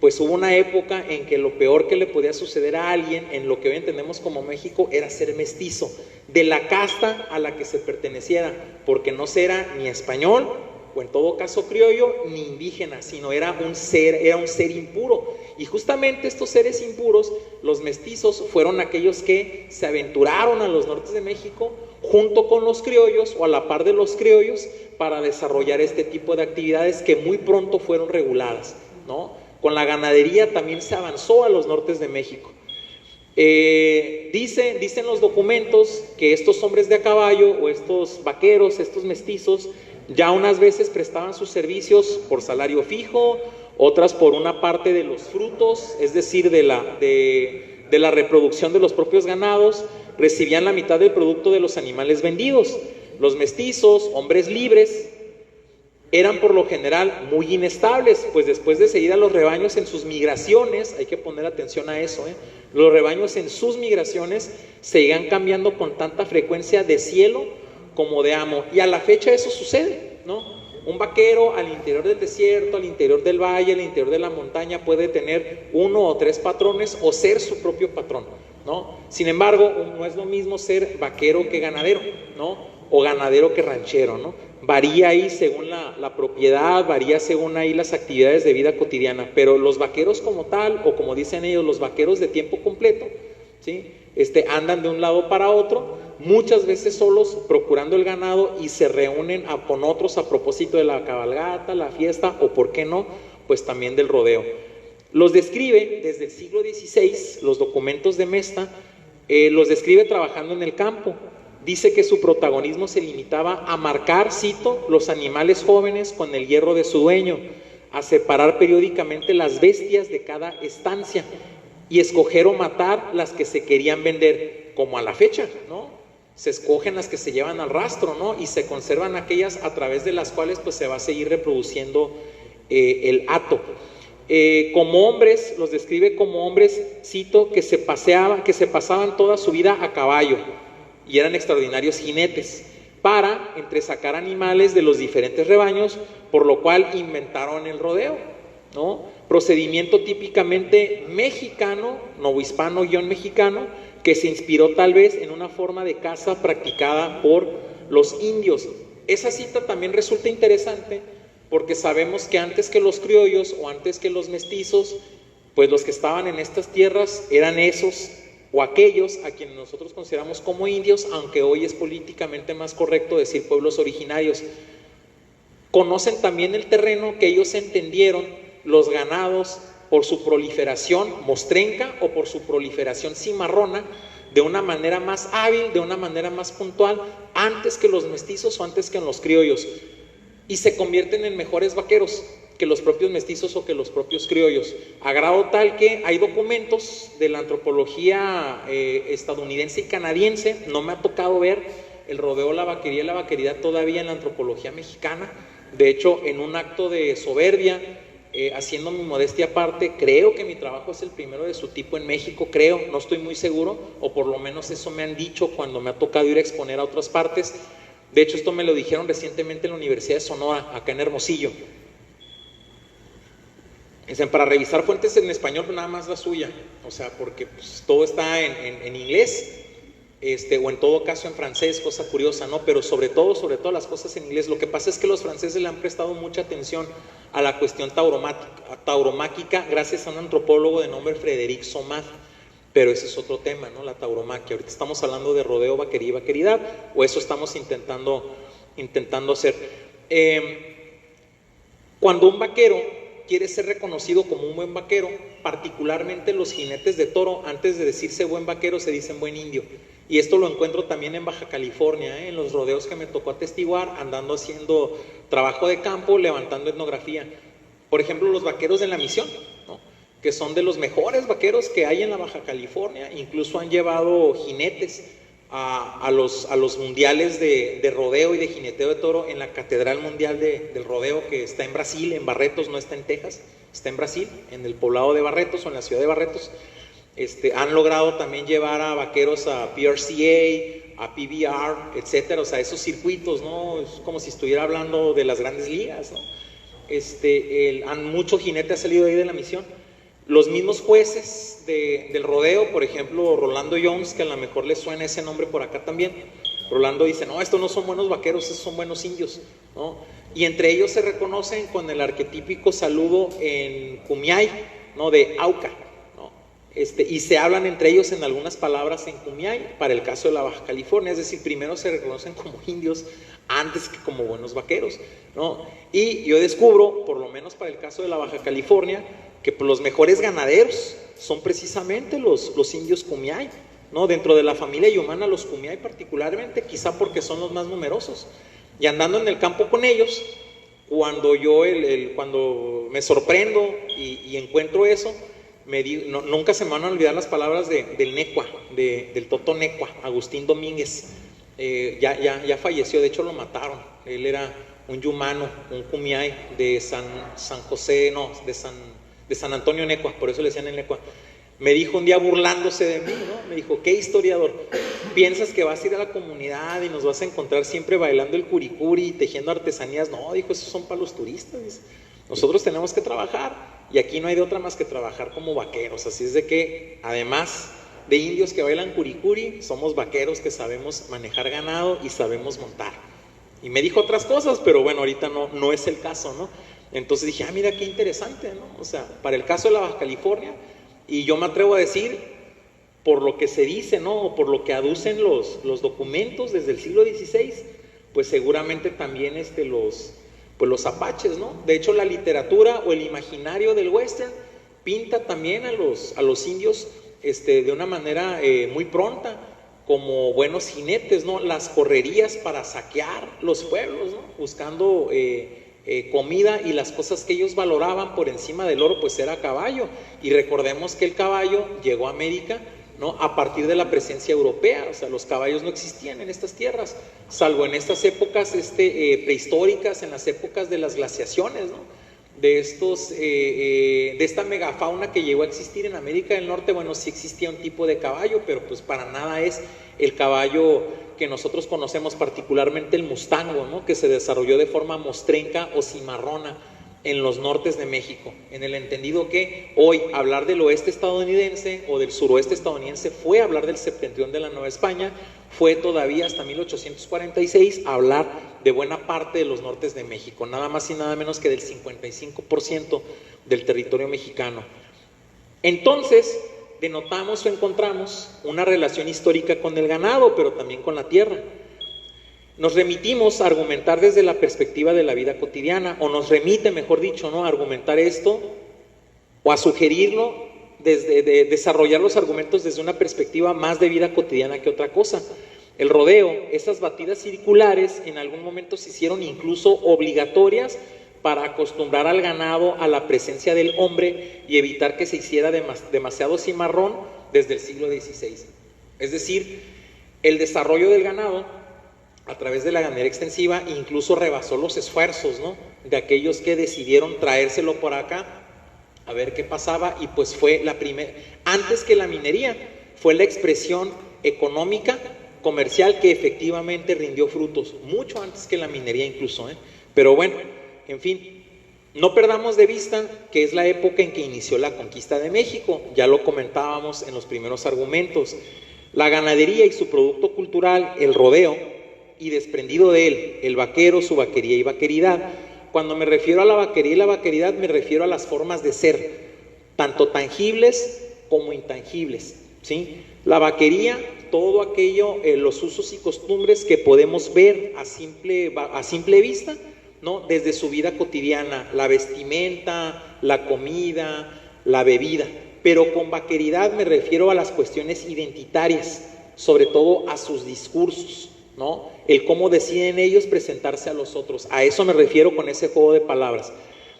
Pues hubo una época en que lo peor que le podía suceder a alguien en lo que hoy entendemos como México era ser mestizo, de la casta a la que se perteneciera, porque no era ni español, o en todo caso criollo, ni indígena, sino era un ser impuro. Y justamente estos seres impuros, los mestizos, fueron aquellos que se aventuraron a los nortes de México junto con los criollos o a la par de los criollos para desarrollar este tipo de actividades que muy pronto fueron reguladas, ¿no? Con la ganadería también se avanzó a los nortes de México. Dicen los documentos que estos hombres de a caballo o estos vaqueros, estos mestizos, ya unas veces prestaban sus servicios por salario fijo, otras por una parte de los frutos, es decir, de la reproducción de los propios ganados, recibían la mitad del producto de los animales vendidos. Los mestizos, hombres libres, eran por lo general muy inestables, pues después de seguir a los rebaños en sus migraciones, hay que poner atención a eso, los rebaños en sus migraciones seguían cambiando con tanta frecuencia de cielo como de amo, y a la fecha eso sucede, ¿no? Un vaquero al interior del desierto, al interior del valle, al interior de la montaña puede tener 1 o 3 patrones o ser su propio patrón, ¿no? Sin embargo, no es lo mismo ser vaquero que ganadero, ¿no? O ganadero que ranchero, ¿no? Varía ahí según la propiedad, varía según ahí las actividades de vida cotidiana, pero los vaqueros como tal, o como dicen ellos, los vaqueros de tiempo completo, ¿sí? Andan de un lado para otro, muchas veces solos procurando el ganado y se reúnen con otros a propósito de la cabalgata, la fiesta o, por qué no, pues también del rodeo. Los describe desde el siglo XVI, los documentos de Mesta, los describe trabajando en el campo. Dice que su protagonismo se limitaba a marcar, cito, los animales jóvenes con el hierro de su dueño, a separar periódicamente las bestias de cada estancia y escoger o matar las que se querían vender, como a la fecha, ¿no? Se escogen las que se llevan al rastro, ¿no? Y se conservan aquellas a través de las cuales pues se va a seguir reproduciendo el hato. Como hombres, los describe como hombres, cito, que se pasaban toda su vida a caballo y eran extraordinarios jinetes para entresacar animales de los diferentes rebaños, por lo cual inventaron el rodeo, ¿no? Procedimiento típicamente mexicano, novohispano-mexicano, que se inspiró tal vez en una forma de caza practicada por los indios. Esa cita también resulta interesante porque sabemos que antes que los criollos o antes que los mestizos, pues los que estaban en estas tierras eran esos o aquellos a quienes nosotros consideramos como indios, aunque hoy es políticamente más correcto decir pueblos originarios. Conocen también el terreno que ellos entendieron los ganados por su proliferación mostrenca o por su proliferación cimarrona de una manera más hábil, de una manera más puntual, antes que los mestizos o antes que en los criollos, y se convierten en mejores vaqueros que los propios mestizos o que los propios criollos, a grado tal que hay documentos de la antropología estadounidense y canadiense. No me ha tocado ver el rodeo, la vaquería y la vaqueridad todavía en la antropología mexicana. De hecho, en un acto de soberbia, haciendo mi modestia aparte, creo que mi trabajo es el primero de su tipo en México, creo, no estoy muy seguro, o por lo menos eso me han dicho cuando me ha tocado ir a exponer a otras partes. De hecho, esto me lo dijeron recientemente en la Universidad de Sonora, acá en Hermosillo. Dicen, para revisar fuentes en español, pues nada más la suya, o sea, porque pues, todo está en inglés, o en todo caso en francés, cosa curiosa, ¿no? Pero sobre todo las cosas en inglés. Lo que pasa es que los franceses le han prestado mucha atención a la cuestión tauromáquica gracias a un antropólogo de nombre Frédéric Somat, pero ese es otro tema, ¿no? La tauromaquia. Ahorita estamos hablando de rodeo, vaquería y vaqueridad, o eso estamos intentando hacer. Cuando un vaquero quiere ser reconocido como un buen vaquero, particularmente los jinetes de toro, antes de decirse buen vaquero se dicen buen indio. Y esto lo encuentro también en Baja California, en los rodeos que me tocó atestiguar, andando haciendo trabajo de campo, levantando etnografía. Por ejemplo, los vaqueros de la Misión, ¿no? Que son de los mejores vaqueros que hay en la Baja California, incluso han llevado jinetes a los mundiales de rodeo y de jineteo de toro en la Catedral Mundial del Rodeo, que está en Brasil, en Barretos, no está en Texas, está en Brasil, en el poblado de Barretos o en la ciudad de Barretos. Han logrado también llevar a vaqueros a PRCA, a PBR, etcétera, o sea, esos circuitos, ¿no? Es como si estuviera hablando de las grandes ligas, ¿no? Muchos jinetes han salido de ahí de la Misión. Los mismos jueces del rodeo, por ejemplo, Rolando Jones, que a lo mejor les suena ese nombre por acá también. Rolando dice, no, estos no son buenos vaqueros, estos son buenos indios, ¿no? Y entre ellos se reconocen con el arquetípico saludo en Kumiai, ¿no? De Auca, ¿no? Y se hablan entre ellos en algunas palabras en Kumiai, para el caso de la Baja California, es decir, primero se reconocen como indios antes que como buenos vaqueros, ¿no? Y yo descubro, por lo menos para el caso de la Baja California, que los mejores ganaderos son precisamente los indios Kumiai, ¿no? Dentro de la familia Yumana, los Kumiai particularmente, quizá porque son los más numerosos. Y andando en el campo con ellos, cuando cuando me sorprendo y encuentro eso, nunca se me van a olvidar las palabras del Necua, del Toto Necua, Agustín Domínguez. Ya falleció, de hecho lo mataron. Él era un yumano, un Kumiai de San José, no, de San Antonio Necua, por eso le decían el Necua. Me dijo un día burlándose de mí, ¿no? Me dijo, ¿qué historiador? ¿Piensas que vas a ir a la comunidad y nos vas a encontrar siempre bailando el curicuri y tejiendo artesanías? No, dijo, esos son para los turistas, dice. Nosotros tenemos que trabajar y aquí no hay de otra más que trabajar como vaqueros. Así es de que, además de indios que bailan curicuri, somos vaqueros que sabemos manejar ganado y sabemos montar. Y me dijo otras cosas, pero bueno, ahorita no es el caso, ¿no? Entonces dije, mira qué interesante, ¿no? O sea, para el caso de la Baja California, y yo me atrevo a decir, por lo que se dice, ¿no? O por lo que aducen los documentos desde el siglo XVI, pues seguramente también los apaches, ¿no? De hecho, la literatura o el imaginario del western pinta también a los indios de una manera muy pronta, como buenos jinetes, ¿no? Las correrías para saquear los pueblos, ¿no? Buscando comida, y las cosas que ellos valoraban por encima del oro, pues era caballo. Y recordemos que el caballo llegó a América, ¿no? A partir de la presencia europea. O sea, los caballos no existían en estas tierras, salvo en estas épocas prehistóricas, en las épocas de las glaciaciones, ¿no? De esta megafauna que llegó a existir en América del Norte. Bueno, sí existía un tipo de caballo, pero pues para nada es el caballo que nosotros conocemos, particularmente el mustango, ¿no? Que se desarrolló de forma mostrenca o cimarrona en los nortes de México, en el entendido que hoy hablar del oeste estadounidense o del suroeste estadounidense fue hablar del septentrión de la Nueva España, fue todavía hasta 1846 hablar de buena parte de los nortes de México, nada más y nada menos que del 55% del territorio mexicano. Entonces, denotamos o encontramos una relación histórica con el ganado, pero también con la tierra. Nos remitimos a argumentar desde la perspectiva de la vida cotidiana, o nos remite, mejor dicho, ¿no?, a argumentar esto, o a sugerirlo, de desarrollar los argumentos desde una perspectiva más de vida cotidiana que otra cosa. El rodeo, esas batidas circulares, en algún momento se hicieron incluso obligatorias para acostumbrar al ganado a la presencia del hombre y evitar que se hiciera demasiado cimarrón desde el siglo XVI. Es decir, el desarrollo del ganado a través de la ganadería extensiva incluso rebasó los esfuerzos, ¿no?, de aquellos que decidieron traérselo por acá a ver qué pasaba, y pues fue la primera, antes que la minería, fue la expresión económica, comercial, que efectivamente rindió frutos, mucho antes que la minería incluso, Pero bueno, en fin, no perdamos de vista que es la época en que inició la conquista de México, ya lo comentábamos en los primeros argumentos. La ganadería y su producto cultural, el rodeo, y desprendido de él, el vaquero, su vaquería y vaqueridad. Cuando me refiero a la vaquería y la vaqueridad, me refiero a las formas de ser, tanto tangibles como intangibles, ¿sí? La vaquería, todo aquello, los usos y costumbres que podemos ver a simple vista, ¿no?, desde su vida cotidiana, la vestimenta, la comida, la bebida. Pero con vaqueridad me refiero a las cuestiones identitarias, sobre todo a sus discursos, ¿no?, el cómo deciden ellos presentarse a los otros. A eso me refiero con ese juego de palabras.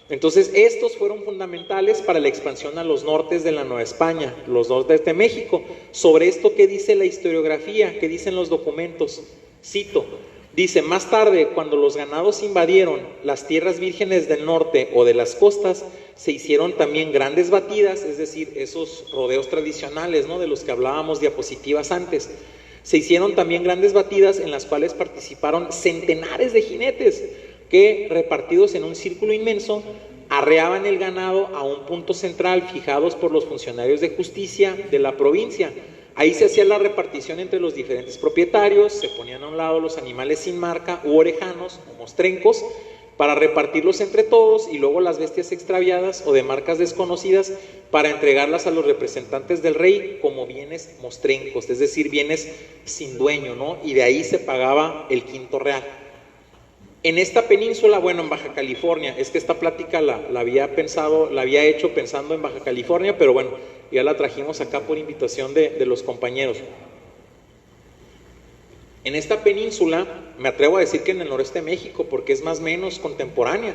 Entonces, estos fueron fundamentales para la expansión a los nortes de la Nueva España, los nortes de México. Sobre esto, ¿qué dice la historiografía? ¿Qué dicen los documentos? Cito, dice: más tarde, cuando los ganados invadieron las tierras vírgenes del norte o de las costas, se hicieron también grandes batidas, es decir, esos rodeos tradicionales, ¿no?, de los que hablábamos diapositivas antes. Se hicieron también grandes batidas en las cuales participaron centenares de jinetes que, repartidos en un círculo inmenso, arreaban el ganado a un punto central fijados por los funcionarios de justicia de la provincia. Ahí se hacía la repartición entre los diferentes propietarios, se ponían a un lado los animales sin marca u orejanos o mostrencos para repartirlos entre todos, y luego las bestias extraviadas o de marcas desconocidas para entregarlas a los representantes del rey como bienes mostrencos, es decir, bienes sin dueño, ¿no? Y de ahí se pagaba el quinto real. En esta península, bueno, en Baja California, es que esta plática la había hecho pensando en Baja California, pero bueno, ya la trajimos acá por invitación de los compañeros. En esta península, me atrevo a decir que en el noreste de México, porque es más o menos contemporánea,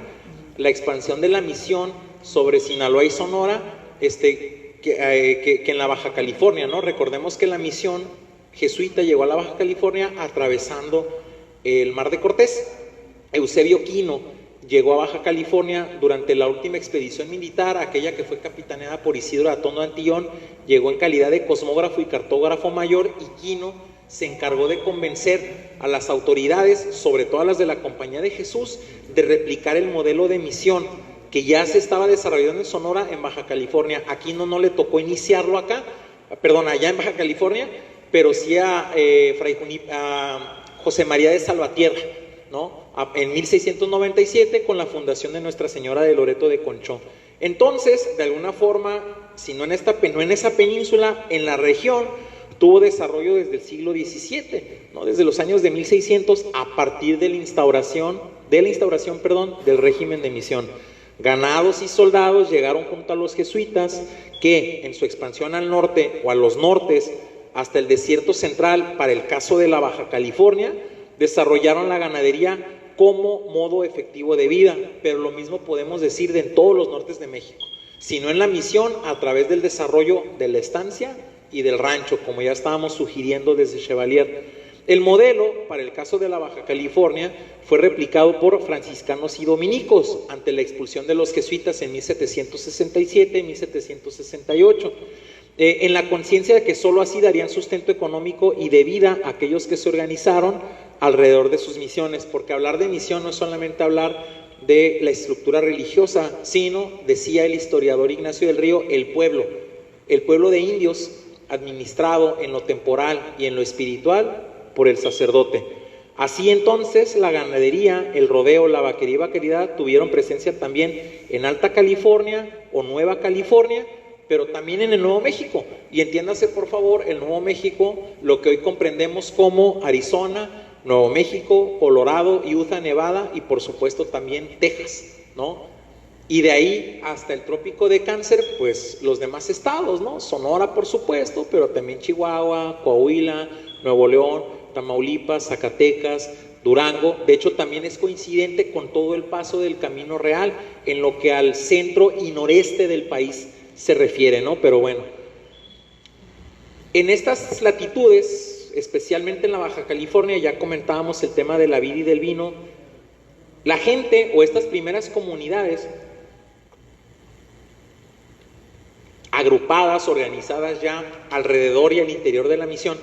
la expansión de la misión sobre Sinaloa y Sonora, que en la Baja California, ¿no? Recordemos que la misión jesuita llegó a la Baja California atravesando el Mar de Cortés. Eusebio Quino llegó a Baja California durante la última expedición militar, aquella que fue capitaneada por Isidro Atondo Antillón. Llegó en calidad de cosmógrafo y cartógrafo mayor, y Quino se encargó de convencer a las autoridades, sobre todo a las de la Compañía de Jesús, de replicar el modelo de misión que ya se estaba desarrollando en Sonora, en Baja California. A Quino no le tocó iniciarlo allá en Baja California, pero sí a José María de Salvatierra, ¿no?, en 1697, con la fundación de Nuestra Señora de Loreto de Conchó. Entonces, de alguna forma, si no en esa península, en la región, tuvo desarrollo desde el siglo XVII, ¿no?, desde los años de 1600, a partir de la instauración del régimen de misión. Ganados y soldados llegaron junto a los jesuitas, que en su expansión al norte o a los nortes, hasta el desierto central, para el caso de la Baja California, desarrollaron la ganadería como modo efectivo de vida, pero lo mismo podemos decir de en todos los nortes de México, sino en la misión a través del desarrollo de la estancia y del rancho, como ya estábamos sugiriendo desde Chevalier. El modelo, para el caso de la Baja California, fue replicado por franciscanos y dominicos ante la expulsión de los jesuitas en 1767 y 1768. En la conciencia de que sólo así darían sustento económico y de vida a aquellos que se organizaron alrededor de sus misiones, porque hablar de misión no es solamente hablar de la estructura religiosa, sino, decía el historiador Ignacio del Río, el pueblo de indios administrado en lo temporal y en lo espiritual por el sacerdote. Así entonces la ganadería, el rodeo, la vaquería y vaqueridad tuvieron presencia también en Alta California o Nueva California, pero también en el Nuevo México, Y entiéndase, por favor, el Nuevo México, lo que hoy comprendemos como Arizona, Nuevo México, Colorado, Utah, Nevada y por supuesto también Texas, ¿no? Y de ahí hasta el Trópico de Cáncer, pues los demás estados, ¿no? Sonora, por supuesto, pero también Chihuahua, Coahuila, Nuevo León, Tamaulipas, Zacatecas, Durango. De hecho, también es coincidente con todo el paso del Camino Real en lo que al centro y noreste del país se refiere, ¿no? Pero bueno, en estas latitudes, especialmente en la Baja California, ya comentábamos el tema de la vid y del vino, la gente o estas primeras comunidades agrupadas, organizadas ya alrededor y al interior de la misión,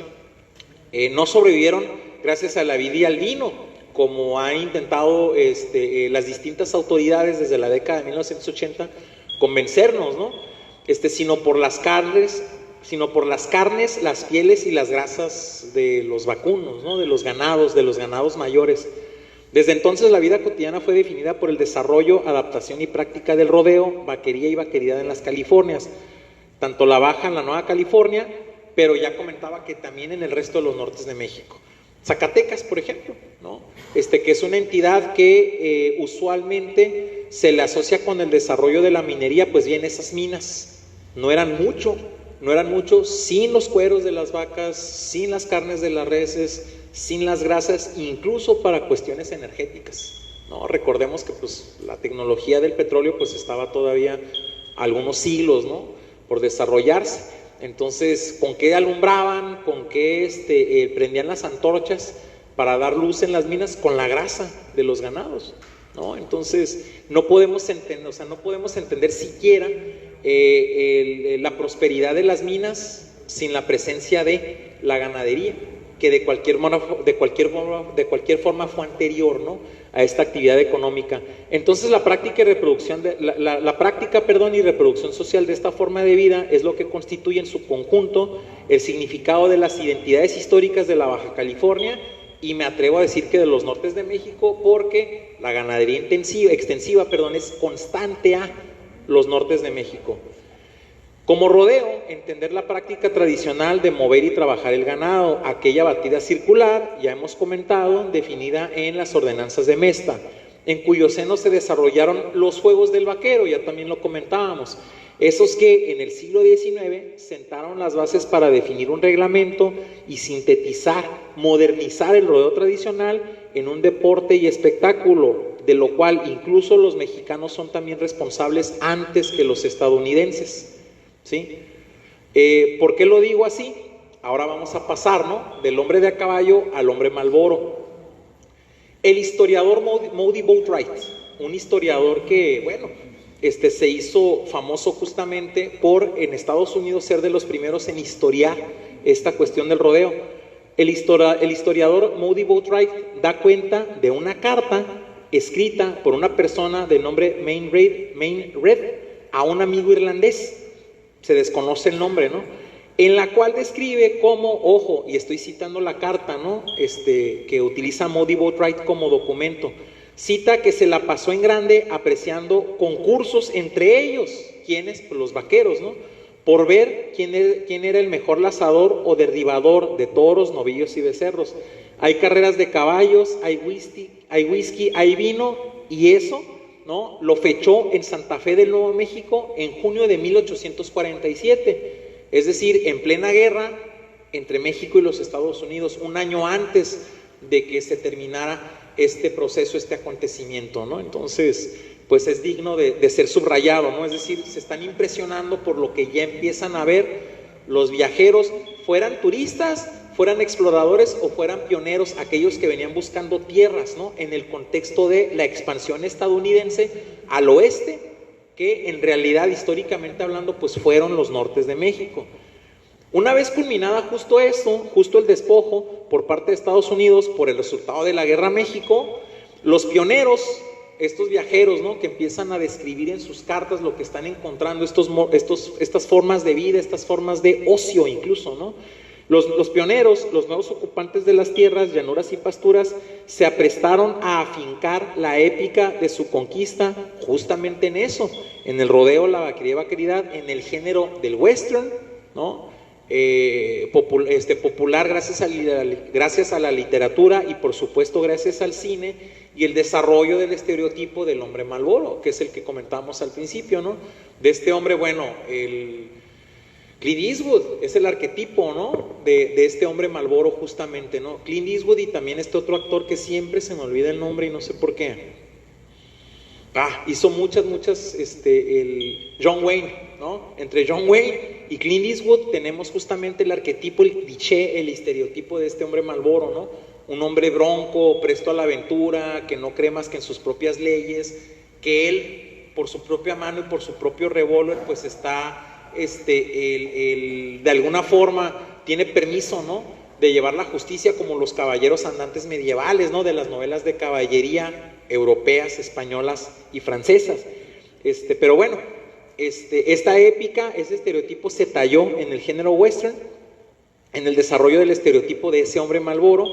no sobrevivieron gracias a la vid y al vino, como han intentado las distintas autoridades desde la década de 1980 convencernos, ¿no? Sino por las carnes, las pieles y las grasas de los vacunos, ¿no? De los ganados mayores. Desde entonces la vida cotidiana fue definida por el desarrollo, adaptación y práctica del rodeo, vaquería y vaqueridad en las Californias, tanto la Baja en la Nueva California, pero ya comentaba que también en el resto de los nortes de México. Zacatecas, por ejemplo, ¿no? Que es una entidad que usualmente se le asocia con el desarrollo de la minería, pues bien, esas minas no eran mucho, sin los cueros de las vacas, sin las carnes de las reses, sin las grasas, incluso para cuestiones energéticas, ¿no? Recordemos que pues la tecnología del petróleo pues estaba todavía algunos siglos, ¿no?, por desarrollarse. Entonces, ¿con qué alumbraban? ¿Con qué prendían las antorchas para dar luz en las minas? Con la grasa de los ganados, ¿no? Entonces, no podemos entender siquiera la prosperidad de las minas sin la presencia de la ganadería, que de cualquier forma fue anterior, ¿no?, a esta actividad económica. Entonces la práctica y reproducción y reproducción social de esta forma de vida es lo que constituye en su conjunto el significado de las identidades históricas de la Baja California, y me atrevo a decir que de los nortes de México, porque la ganadería extensiva es constante a los nortes de México. Como rodeo, entender la práctica tradicional de mover y trabajar el ganado, aquella batida circular, ya hemos comentado, definida en las ordenanzas de Mesta, en cuyo seno se desarrollaron los juegos del vaquero, ya también lo comentábamos, esos que en el siglo XIX sentaron las bases para definir un reglamento y sintetizar, modernizar el rodeo tradicional en un deporte y espectáculo, de lo cual incluso los mexicanos son también responsables antes que los estadounidenses. ¿Sí? ¿Por qué lo digo así? Ahora vamos a pasar, ¿no?, del hombre de a caballo al hombre Malboro. El historiador Moody Boatwright, un historiador que, bueno, se hizo famoso justamente por en Estados Unidos ser de los primeros en historiar esta cuestión del rodeo. El historiador Moody Boatwright da cuenta de una carta escrita por una persona de nombre Main Red a un amigo irlandés. Se desconoce el nombre, ¿no?, en la cual describe cómo, ojo, y estoy citando la carta, ¿no?, que utiliza Moody Boatwright como documento, cita que se la pasó en grande apreciando concursos entre ellos, ¿quiénes? Pues los vaqueros, ¿no?, por ver quién era el mejor lazador o derribador de toros, novillos y becerros. Hay carreras de caballos, hay whisky, hay vino, y eso, ¿no?, lo fechó en Santa Fe del Nuevo México en junio de 1847, es decir, en plena guerra entre México y los Estados Unidos, un año antes de que se terminara este proceso, este acontecimiento, ¿no? Entonces, pues es digno de ser subrayado, ¿no? Es decir, se están impresionando por lo que ya empiezan a ver los viajeros, fueran turistas, fueran exploradores o fueran pioneros, aquellos que venían buscando tierras, ¿no?, en el contexto de la expansión estadounidense al oeste, que en realidad históricamente hablando pues fueron los nortes de México. Una vez culminada justo el despojo por parte de Estados Unidos por el resultado de la Guerra a México, los pioneros, estos viajeros, ¿no?, que empiezan a describir en sus cartas lo que están encontrando, estas formas de vida, estas formas de ocio incluso, ¿no? Los pioneros, los nuevos ocupantes de las tierras, llanuras y pasturas, se aprestaron a afincar la épica de su conquista justamente en eso, en el rodeo, la vaquería y vaqueridad, en el género del western, ¿no?, popular gracias a la literatura y por supuesto gracias al cine y el desarrollo del estereotipo del hombre Marlboro, que es el que comentábamos al principio, ¿no? De este hombre, bueno, el Clint Eastwood es el arquetipo, ¿no? De este hombre Marlboro justamente, ¿no? Clint Eastwood y también este otro actor que siempre se me olvida el nombre y no sé por qué. Hizo muchas, el John Wayne, ¿no? Entre John Wayne y Clint Eastwood tenemos justamente el arquetipo, el cliché, el estereotipo de este hombre Marlboro, ¿no? Un hombre bronco, presto a la aventura, que no cree más que en sus propias leyes, que él, por su propia mano y por su propio revólver, pues está, de alguna forma, tiene permiso, ¿no? De llevar la justicia como los caballeros andantes medievales, ¿no? De las novelas de caballería europeas, españolas y francesas. Pero bueno, esta épica, ese estereotipo se talló en el género western, en el desarrollo del estereotipo de ese hombre Marlboro.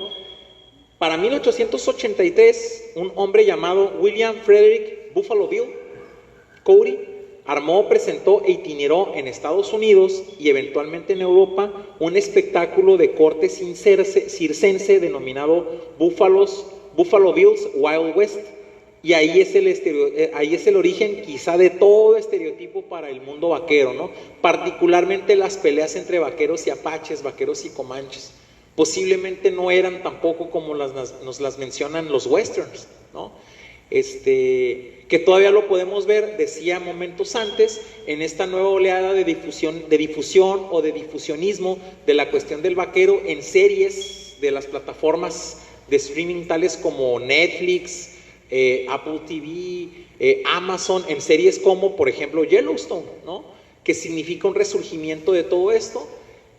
Para 1883, un hombre llamado William Frederick Buffalo Bill Cody armó, presentó e itineró en Estados Unidos y eventualmente en Europa un espectáculo de corte circense denominado Buffalo Bill's Wild West, y ahí es el origen quizá de todo estereotipo para el mundo vaquero, ¿no? Particularmente las peleas entre vaqueros y apaches, vaqueros y comanches. Posiblemente no eran tampoco como nos las mencionan los westerns, ¿no? Que todavía lo podemos ver, decía momentos antes, en esta nueva oleada de difusión o de difusionismo de la cuestión del vaquero en series de las plataformas de streaming tales como Netflix, Apple TV, Amazon, en series como por ejemplo Yellowstone, ¿no? Que significa un resurgimiento de todo esto.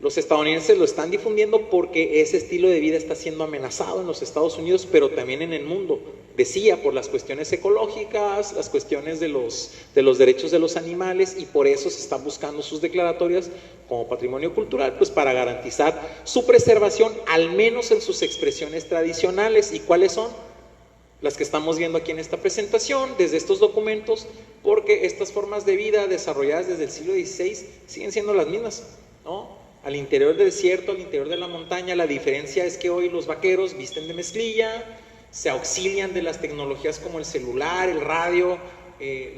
Los estadounidenses lo están difundiendo porque ese estilo de vida está siendo amenazado en los Estados Unidos, pero también en el mundo. Decía, por las cuestiones ecológicas, las cuestiones de los derechos de los animales, y por eso se están buscando sus declaratorias como patrimonio cultural, pues para garantizar su preservación, al menos en sus expresiones tradicionales. ¿Y cuáles son? Las que estamos viendo aquí en esta presentación, desde estos documentos, porque estas formas de vida desarrolladas desde el siglo XVI siguen siendo las mismas, ¿no? Al interior del desierto, al interior de la montaña, la diferencia es que hoy los vaqueros visten de mezclilla, se auxilian de las tecnologías como el celular, el radio,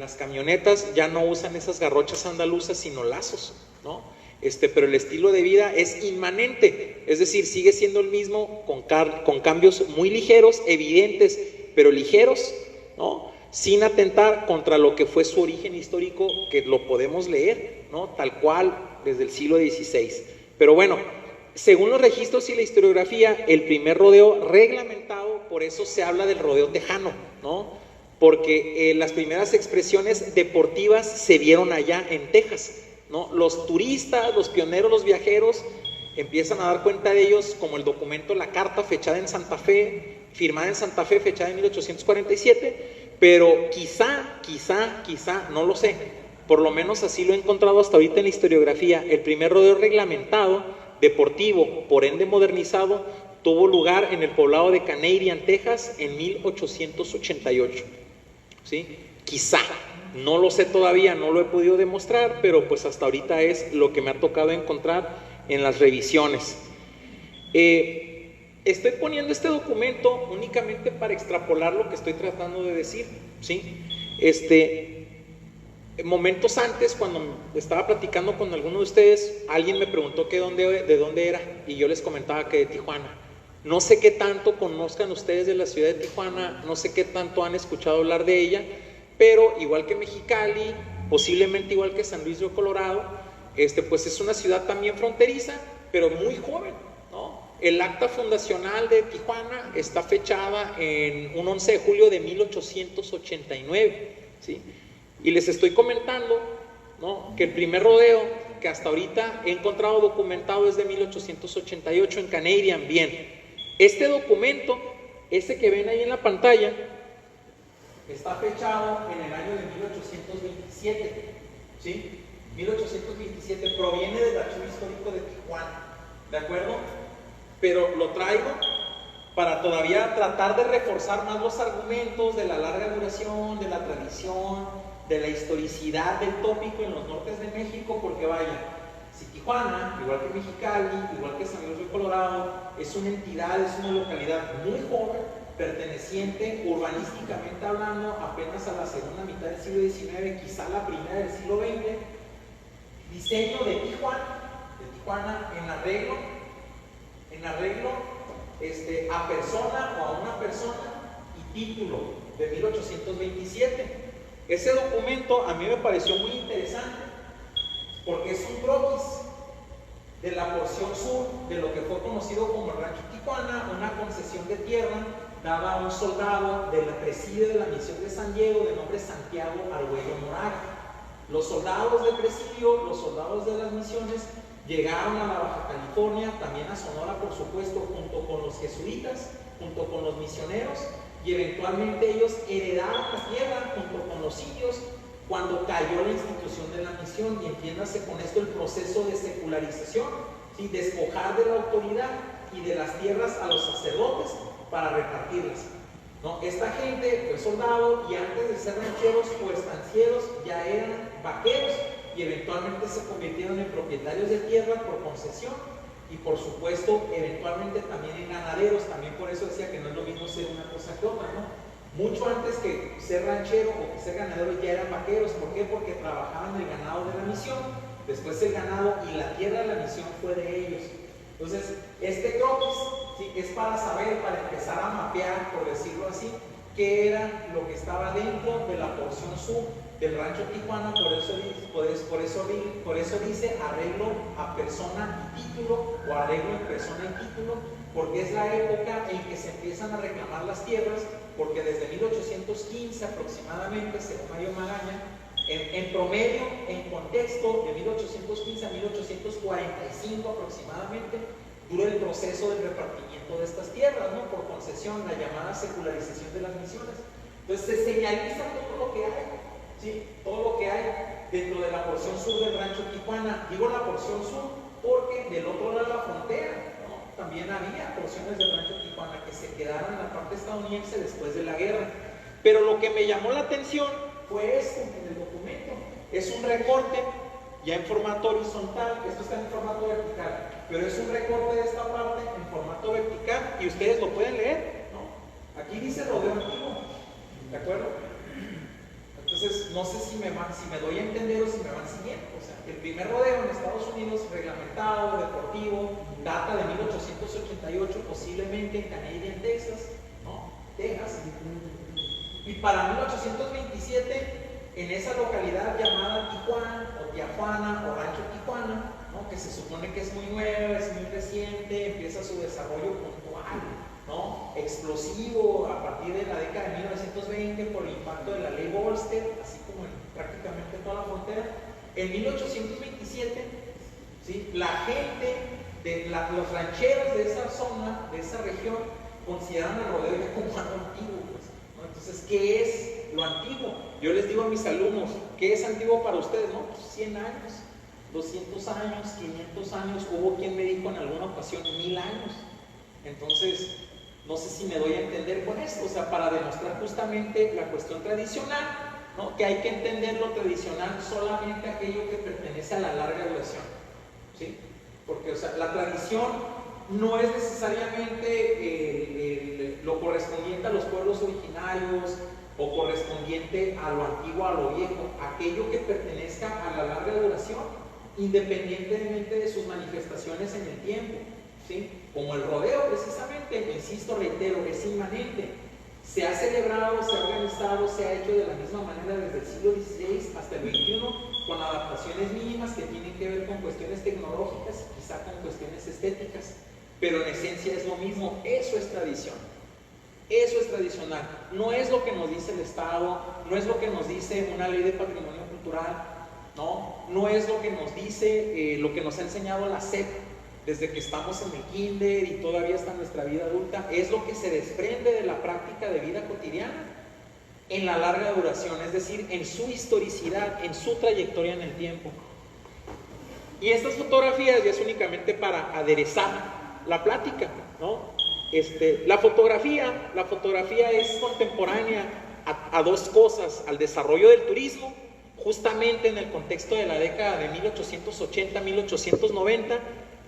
las camionetas, ya no usan esas garrochas andaluzas sino lazos, ¿no? Pero el estilo de vida es inmanente, es decir, sigue siendo el mismo con cambios muy ligeros, evidentes, pero ligeros, ¿no? Sin atentar contra lo que fue su origen histórico, que lo podemos leer, ¿no? Tal cual desde el siglo XVI. Pero bueno, según los registros y la historiografía, el primer rodeo reglamentado, por eso se habla del rodeo tejano, ¿no? Porque las primeras expresiones deportivas se vieron allá en Texas, ¿no? Los turistas, los pioneros, los viajeros empiezan a dar cuenta de ellos como el documento La Carta, fechada en Santa Fe, firmada en Santa Fe, fechada en 1847, pero quizá, no lo sé, por lo menos así lo he encontrado hasta ahorita en la historiografía, el primer rodeo reglamentado, deportivo, por ende modernizado, tuvo lugar en el poblado de Canadian, Texas, en 1888, ¿sí? Quizá, no lo sé todavía, no lo he podido demostrar, pero pues hasta ahorita es lo que me ha tocado encontrar en las revisiones. Estoy poniendo este documento únicamente para extrapolar lo que estoy tratando de decir, ¿sí? Momentos antes, cuando estaba platicando con alguno de ustedes, alguien me preguntó de dónde era, y yo les comentaba que de Tijuana. No sé qué tanto conozcan ustedes de la ciudad de Tijuana, no sé qué tanto han escuchado hablar de ella, pero igual que Mexicali, posiblemente igual que San Luis Río Colorado, pues es una ciudad también fronteriza, pero muy joven, ¿no? El acta fundacional de Tijuana está fechada en un 11 de julio de 1889, ¿sí? Y les estoy comentando, ¿no?, que el primer rodeo que hasta ahorita he encontrado documentado es de 1888 en Canadian. Bien, este documento, ese que ven ahí en la pantalla, está fechado en el año de 1827, ¿sí? 1827, proviene del Archivo Histórico de Tijuana, ¿de acuerdo? Pero lo traigo para todavía tratar de reforzar más los argumentos de la larga duración, de la tradición, de la historicidad del tópico en los nortes de México, porque vaya, Si Tijuana, igual que Mexicali, igual que San Luis Río Colorado, es una entidad, es una localidad muy joven, perteneciente urbanísticamente hablando apenas a la segunda mitad del siglo XIX, quizá la primera del siglo XX, diseño de Tijuana en arreglo a persona o a una persona y título de 1827. Ese documento a mí me pareció muy interesante porque es un croquis de la porción sur de lo que fue conocido como el Rancho Tijuana, una concesión de tierra dada a un soldado del presidio de la misión de San Diego de nombre Santiago Arguello Moraga. Los soldados del presidio, los soldados de las misiones, llegaron a la Baja California, también a Sonora por supuesto, junto con los jesuitas, junto con los misioneros, y eventualmente ellos heredaron la tierra junto con los indios cuando cayó la institución de la misión, y entiéndase con esto el proceso de secularización, ¿sí? Despojar de la autoridad y de las tierras a los sacerdotes para repartirlas, ¿no? Esta gente fue soldado y antes de ser rancheros o estancieros ya eran vaqueros y eventualmente se convirtieron en propietarios de tierra por concesión y por supuesto eventualmente también en ganaderos. También por eso decía que no es lo mismo ser una cosa que otra, ¿no? Mucho antes que ser ranchero o que ser ganadero ya eran vaqueros. ¿Por qué? Porque trabajaban el ganado de la misión, después el ganado y la tierra de la misión fue de ellos. Entonces, este croquis, ¿sí?, es para saber, para empezar a mapear, por decirlo así, qué era lo que estaba dentro de la porción sur del Rancho Tijuana. Por eso dice arreglo a persona y título, o arreglo en persona y título, porque es la época en que se empiezan a reclamar las tierras, porque desde 1815 aproximadamente, según Mario Magaña, en promedio, en contexto, de 1815 a 1845 aproximadamente, dura el proceso del repartimiento de estas tierras, ¿no?, por concesión, la llamada secularización de las misiones. Entonces se señaliza todo lo que hay, ¿sí?, todo lo que hay dentro de la porción sur del Rancho Tijuana. Digo la porción sur porque del otro lado de la frontera, ¿no?, también había porciones del Rancho Tijuana que se quedaron en la parte estadounidense después de la guerra. Pero lo que me llamó la atención fue esto en el documento. Es un recorte ya en formato horizontal, esto está en formato vertical, pero es un recorte de esta parte en formato vertical y ustedes lo pueden leer, ¿no? Aquí dice rodeo antiguo, ¿de acuerdo? Entonces, no sé si me doy a entender o si me van siguiendo. O sea, el primer rodeo en Estados Unidos, reglamentado, deportivo, data de 1888, posiblemente en Canadian, Texas, ¿no? Texas. Y para 1827, en esa localidad llamada Tijuana, o Tijuana, o Rancho Tijuana, ¿no?, que se supone que es muy nueva, es muy reciente, empieza su desarrollo puntual, ¿no?, explosivo a partir de la década de 1920 por el impacto de la ley Volstead, así como en prácticamente toda la frontera. En 1827, ¿sí?, la gente, los rancheros de esa zona, de esa región, consideran el rodeo ya como algo antiguo, pues, ¿no? Entonces, ¿qué es lo antiguo? Yo les digo a mis alumnos, ¿qué es antiguo para ustedes? No, pues 100 años, 200 años, 500 años, hubo quien me dijo en alguna ocasión 1000 años. Entonces, no sé si me doy a entender con esto, o sea, para demostrar justamente la cuestión tradicional, ¿no?, que hay que entender lo tradicional solamente aquello que pertenece a la larga duración, ¿sí? Porque, o sea, la tradición no es necesariamente lo correspondiente a los pueblos originarios o correspondiente a lo antiguo, a lo viejo, aquello que pertenezca a la larga duración, independientemente de sus manifestaciones en el tiempo, ¿sí? Como el rodeo, precisamente, insisto, reitero, es inmanente. Se ha celebrado, se ha organizado, se ha hecho de la misma manera desde el siglo XVI hasta el XXI, con adaptaciones mínimas que tienen que ver con cuestiones tecnológicas, quizá con cuestiones estéticas, pero en esencia es lo mismo. Eso es tradición. Eso es tradicional. No es lo que nos dice el Estado, no es lo que nos dice una ley de patrimonio cultural, no es lo que nos dice, lo que nos ha enseñado la SEP desde que estamos en el kinder y todavía hasta nuestra vida adulta. Es lo que se desprende de la práctica de vida cotidiana en la larga duración, es decir, en su historicidad, en su trayectoria en el tiempo. Y estas fotografías ya es únicamente para aderezar la plática, ¿no? La fotografía es contemporánea a dos cosas: al desarrollo del turismo, justamente en el contexto de la década de 1880, 1890,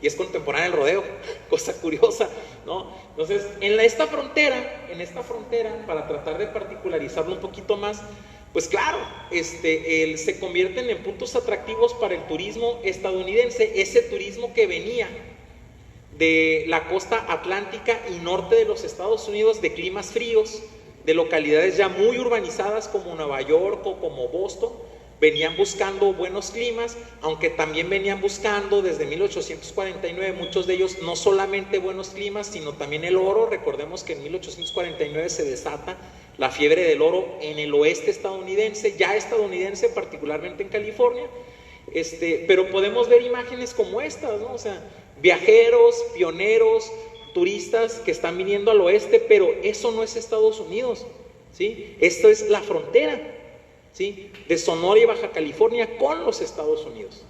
y es contemporáneo el rodeo, cosa curiosa, ¿no? Entonces, en esta frontera, para tratar de particularizarlo un poquito más, pues claro, se convierten en puntos atractivos para el turismo estadounidense, ese turismo que venía de la costa atlántica y norte de los Estados Unidos, de climas fríos, de localidades ya muy urbanizadas como Nueva York o como Boston. Venían buscando buenos climas, aunque también venían buscando desde 1849, muchos de ellos, no solamente buenos climas, sino también el oro. Recordemos que en 1849 se desata la fiebre del oro en el oeste estadounidense, ya estadounidense, particularmente en California. Pero podemos ver imágenes como estas, ¿no? O sea, viajeros, pioneros, turistas que están viniendo al oeste, pero eso no es Estados Unidos, ¿sí? Esto es la frontera, ¿sí?, de Sonora y Baja California con los Estados Unidos,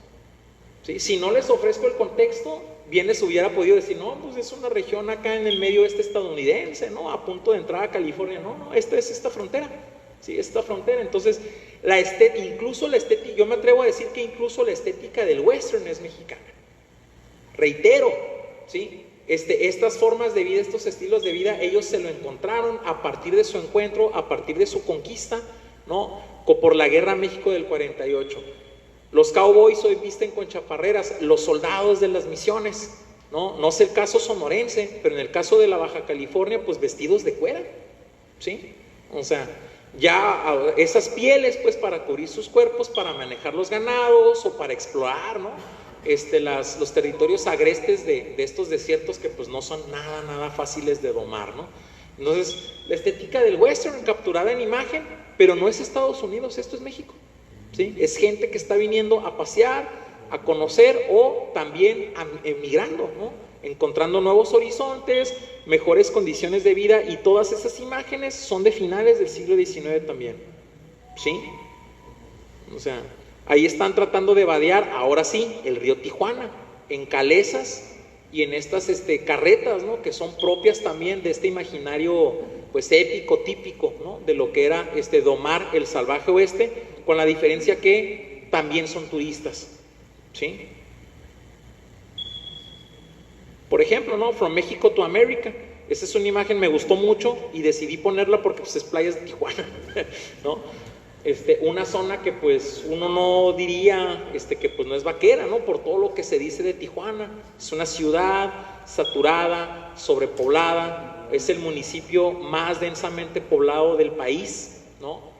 ¿sí? Si no les ofrezco el contexto, bien se hubiera podido decir, no, pues es una región acá en el medio estadounidense, ¿no?, a punto de entrar a California. No, esta es esta frontera, ¿sí?, esta frontera. Entonces, incluso la estética, yo me atrevo a decir que incluso la estética del western es mexicana. Reitero, ¿sí?, estas formas de vida, estos estilos de vida, ellos se lo encontraron a partir de su encuentro, a partir de su conquista, ¿no?, por la Guerra México del 48. Los cowboys hoy visten con chaparreras, los soldados de las misiones, no sé el caso sonorense, pero en el caso de la Baja California, pues vestidos de cuera, ¿sí? O sea, ya esas pieles, pues para cubrir sus cuerpos, para manejar los ganados o para explorar, ¿no?, los territorios agrestes de estos desiertos que pues no son nada fáciles de domar, ¿no? Entonces, la estética del western capturada en imagen, pero no es Estados Unidos, esto es México, ¿sí? Es gente que está viniendo a pasear, a conocer o también emigrando, ¿no?, encontrando nuevos horizontes, mejores condiciones de vida, y todas esas imágenes son de finales del siglo XIX también, ¿sí? O sea, ahí están tratando de vadear, ahora sí, el río Tijuana, en calesas y en estas carretas, ¿no?, que son propias también de este imaginario pues épico, típico, ¿no?, de lo que era domar el salvaje oeste, con la diferencia que también son turistas, ¿sí? Por ejemplo, ¿no?, From Mexico to America, esa es una imagen, me gustó mucho y decidí ponerla porque pues es playas de Tijuana, ¿no? Una zona que pues uno no diría que pues no es vaquera, ¿no?, por todo lo que se dice de Tijuana. Es una ciudad saturada, sobrepoblada, es el municipio más densamente poblado del país, ¿no?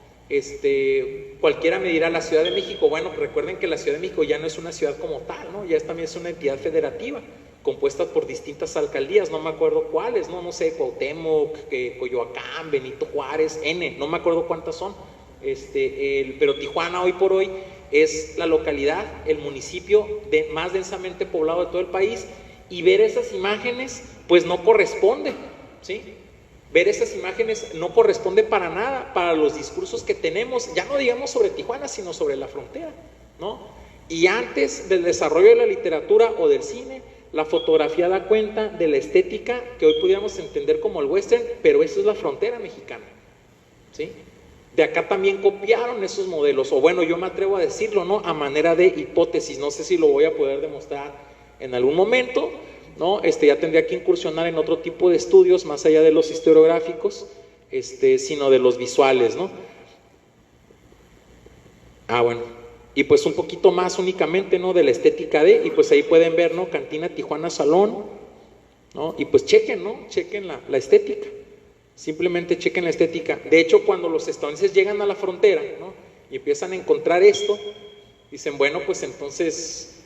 Cualquiera me dirá, la Ciudad de México, bueno, recuerden que la Ciudad de México ya no es una ciudad como tal, ¿no?, ya también es una entidad federativa, compuesta por distintas alcaldías, no me acuerdo cuáles, no sé, Cuauhtémoc, Coyoacán, Benito Juárez, no me acuerdo cuántas son. Pero Tijuana hoy por hoy es la localidad, el municipio más densamente poblado de todo el país, y ver esas imágenes pues no corresponde, ¿sí? Ver esas imágenes no corresponde para nada para los discursos que tenemos, ya no digamos sobre Tijuana, sino sobre la frontera, ¿no? Y antes del desarrollo de la literatura o del cine, la fotografía da cuenta de la estética que hoy pudiéramos entender como el western, pero eso es la frontera mexicana, ¿sí? De acá también copiaron esos modelos, o bueno, yo me atrevo a decirlo, ¿no?, a manera de hipótesis, no sé si lo voy a poder demostrar en algún momento, ¿no? Ya tendría que incursionar en otro tipo de estudios, más allá de los historiográficos, sino de los visuales, ¿no? Bueno, y pues un poquito más únicamente, ¿no?, de la estética y pues ahí pueden ver, ¿no?, Cantina Tijuana Salón, ¿no? Y pues chequen, ¿no?, chequen la estética. Simplemente chequen la estética. De hecho, cuando los estadounidenses llegan a la frontera, ¿no?, y empiezan a encontrar esto, dicen, bueno, pues entonces,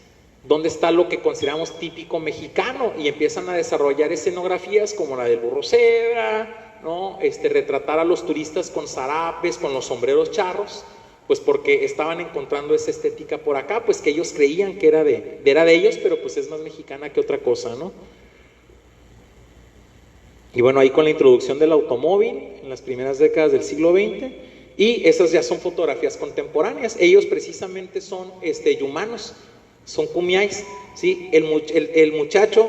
¿dónde está lo que consideramos típico mexicano? Y empiezan a desarrollar escenografías como la del burro cebra, ¿no?, retratar a los turistas con zarapes, con los sombreros charros, pues porque estaban encontrando esa estética por acá, pues que ellos creían que era de ellos, pero pues es más mexicana que otra cosa, ¿no? Y bueno, ahí con la introducción del automóvil en las primeras décadas del siglo XX, y esas ya son fotografías contemporáneas. Ellos precisamente son yumanos, son kumiais, ¿sí? El muchacho,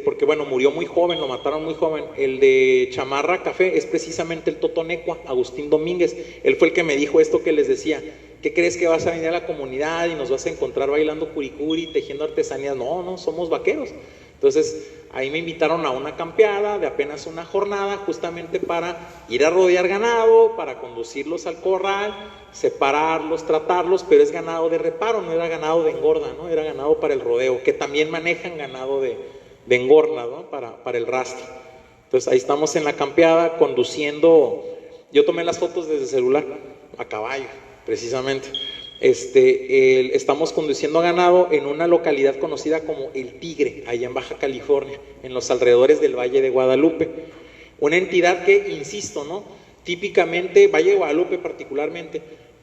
porque bueno, murió muy joven, lo mataron muy joven, el de chamarra café es precisamente el totonecua, Agustín Domínguez. Él fue el que me dijo esto que les decía, ¿Qué crees que vas a venir a la comunidad y nos vas a encontrar bailando curicuri, tejiendo artesanías? No, no, somos vaqueros. Entonces, ahí me invitaron a una campeada de apenas una jornada, justamente para ir a rodear ganado, para conducirlos al corral, separarlos, tratarlos, pero es ganado de reparo, no era ganado de engorda, ¿no? Era ganado para el rodeo, que también manejan ganado de engorda, ¿no? Para el rastro. Entonces, ahí estamos en la campeada, conduciendo. Yo tomé las fotos desde celular, a caballo, precisamente. Estamos conduciendo ganado en una localidad conocida como El Tigre, allá en Baja California, en los alrededores del Valle de Guadalupe. Una entidad que, insisto, ¿no? Típicamente, Valle de Guadalupe particularmente,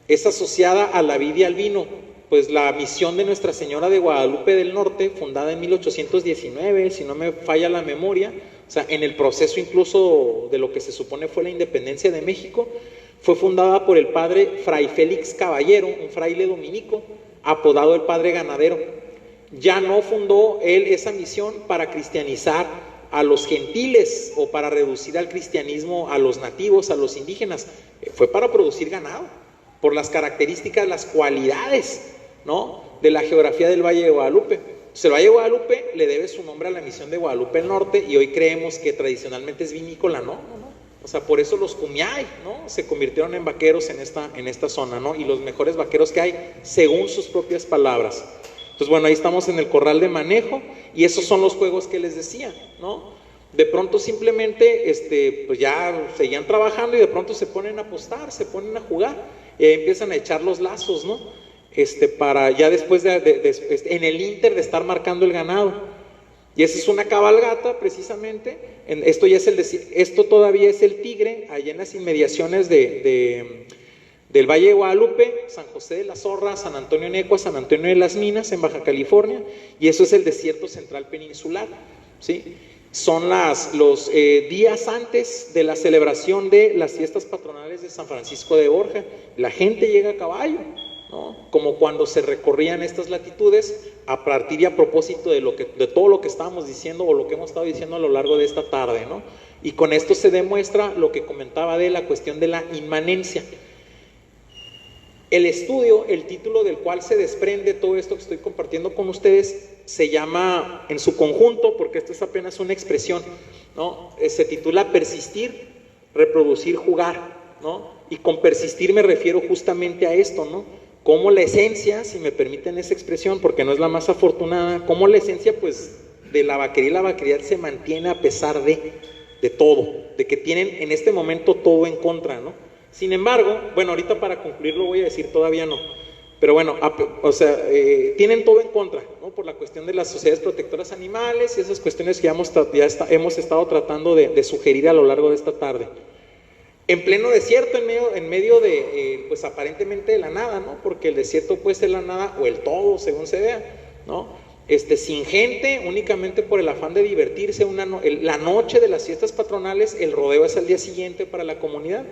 es asociada a la vid y al vino. Pues la misión de Nuestra Señora de Guadalupe del Norte, fundada en 1819, si no me falla la memoria, o sea, en el proceso incluso de lo que se supone fue la independencia de México, fue fundada por el padre Fray Félix Caballero, un fraile dominico, apodado el Padre Ganadero. Ya no fundó él esa misión para cristianizar a los gentiles o para reducir al cristianismo a los nativos, a los indígenas, fue para producir ganado, por las características, las cualidades, ¿no?, de la geografía del Valle de Guadalupe. El Valle de Guadalupe le debe su nombre a la misión de Guadalupe del Norte y hoy creemos que tradicionalmente es vinícola, ¿no? O sea, por eso los Kumiai, ¿no?, se convirtieron en vaqueros en esta zona, ¿no? Y los mejores vaqueros que hay, según sus propias palabras. Entonces, bueno, ahí estamos en el corral de manejo y esos son los juegos que les decía, ¿no? De pronto simplemente, pues ya seguían trabajando y de pronto se ponen a apostar, se ponen a jugar y ahí empiezan a echar los lazos, ¿no? Para ya después en el inter de estar marcando el ganado. Y esa es una cabalgata, precisamente. Esto todavía es El Tigre, allá en las inmediaciones del Valle de Guadalupe, San José de la Zorra, San Antonio Necua, San Antonio de las Minas, en Baja California, y eso es el desierto central peninsular, ¿sí? Son los días antes de la celebración de las fiestas patronales de San Francisco de Borja. La gente llega a caballo, ¿no?, como cuando se recorrían estas latitudes, a partir y a propósito de todo lo que estábamos diciendo o lo que hemos estado diciendo a lo largo de esta tarde, ¿no? Y con esto se demuestra lo que comentaba de la cuestión de la inmanencia. El estudio, el título del cual se desprende todo esto que estoy compartiendo con ustedes, se llama en su conjunto, porque esto es apenas una expresión, ¿no?, se titula Persistir, Reproducir, Jugar, ¿no? Y con persistir me refiero justamente a esto, ¿no? Cómo la esencia, si me permiten esa expresión, porque no es la más afortunada, cómo la esencia, pues, de la vaquería y la vaquería se mantiene a pesar de todo, de que tienen en este momento todo en contra, ¿no? Sin embargo, bueno, ahorita para concluir lo voy a decir, todavía no, pero bueno, tienen todo en contra, ¿no?, por la cuestión de las sociedades protectoras animales y esas cuestiones que hemos estado tratando de sugerir a lo largo de esta tarde. En pleno desierto, en medio de, pues aparentemente de la nada, ¿no?, porque el desierto puede ser la nada o el todo, según se vea, ¿no?, sin gente, únicamente por el afán de divertirse, la noche de las fiestas patronales, el rodeo es al día siguiente para la comunidad,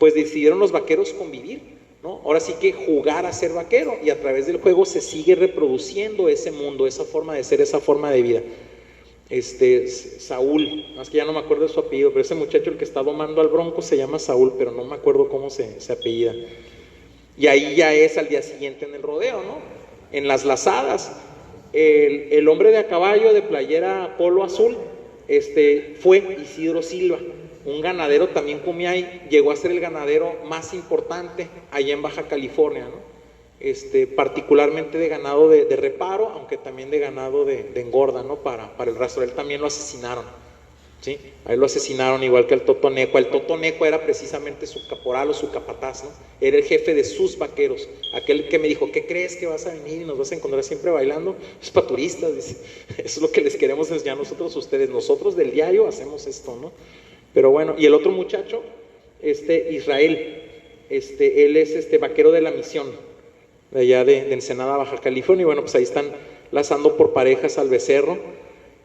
pues decidieron los vaqueros convivir, ¿no? Ahora sí que jugar a ser vaquero, y a través del juego se sigue reproduciendo ese mundo, esa forma de ser, esa forma de vida. Saúl, más que ya no me acuerdo de su apellido, pero ese muchacho, el que está domando al bronco, se llama Saúl, pero no me acuerdo cómo se apellida. Y ahí ya es al día siguiente en el rodeo, ¿no? En las lazadas, el hombre de a caballo de playera polo azul, fue Isidro Silva, un ganadero también Kumiai, llegó a ser el ganadero más importante allá en Baja California, ¿no? Particularmente de ganado de reparo, aunque también de ganado de engorda, ¿no?, para el rastro. Él también lo asesinaron, ¿sí? A él lo asesinaron igual que al Totonecua. El Totonecua era precisamente su caporal o su capataz, ¿no? Era el jefe de sus vaqueros, aquel que me dijo, ¿qué crees que vas a venir y nos vas a encontrar siempre bailando? Es para turistas, dice. Eso es lo que les queremos enseñar nosotros a ustedes. Nosotros del diario hacemos esto, ¿no? Pero bueno, y el otro muchacho, Israel, él es vaquero de la misión, de allá de Ensenada, Baja California, y bueno, pues ahí están lazando por parejas al becerro,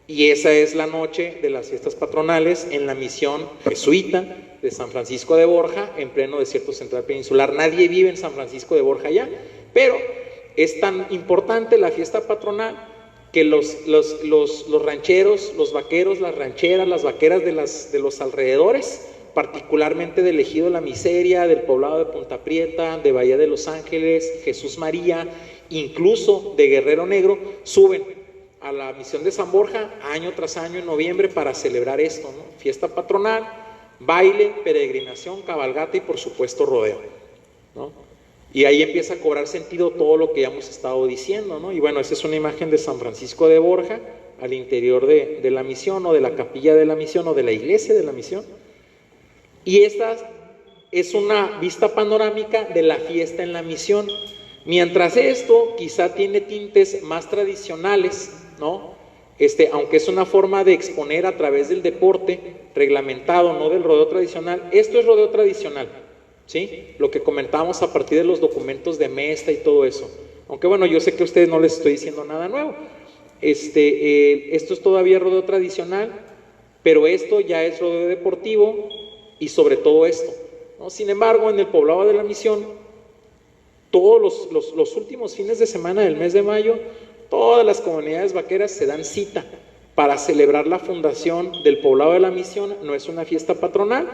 y esa es la noche de las fiestas patronales en la misión jesuita de San Francisco de Borja, en pleno desierto central peninsular. Nadie vive en San Francisco de Borja ya, pero es tan importante la fiesta patronal que los rancheros, los vaqueros, las rancheras, las vaqueras de los alrededores, particularmente del Ejido La Miseria, del poblado de Punta Prieta, de Bahía de Los Ángeles, Jesús María, incluso de Guerrero Negro, suben a la misión de San Borja año tras año en noviembre para celebrar esto, ¿no? Fiesta patronal, baile, peregrinación, cabalgata y por supuesto rodeo, ¿no? Y ahí empieza a cobrar sentido todo lo que ya hemos estado diciendo, ¿no? Y bueno, esa es una imagen de San Francisco de Borja, al interior de la misión, o de la capilla de la misión, o de la iglesia de la misión. Y esta es una vista panorámica de la fiesta en la misión. Mientras esto quizá tiene tintes más tradicionales, ¿no? Aunque es una forma de exponer a través del deporte reglamentado, no del rodeo tradicional. Esto es rodeo tradicional, ¿sí? Lo que comentábamos a partir de los documentos de Mesta y todo eso. Aunque bueno, yo sé que a ustedes no les estoy diciendo nada nuevo. Esto es todavía rodeo tradicional, pero esto ya es rodeo deportivo y sobre todo esto, ¿no? Sin embargo, en el poblado de la misión, todos los últimos fines de semana del mes de mayo, todas las comunidades vaqueras se dan cita para celebrar la fundación del poblado de la misión. No es una fiesta patronal,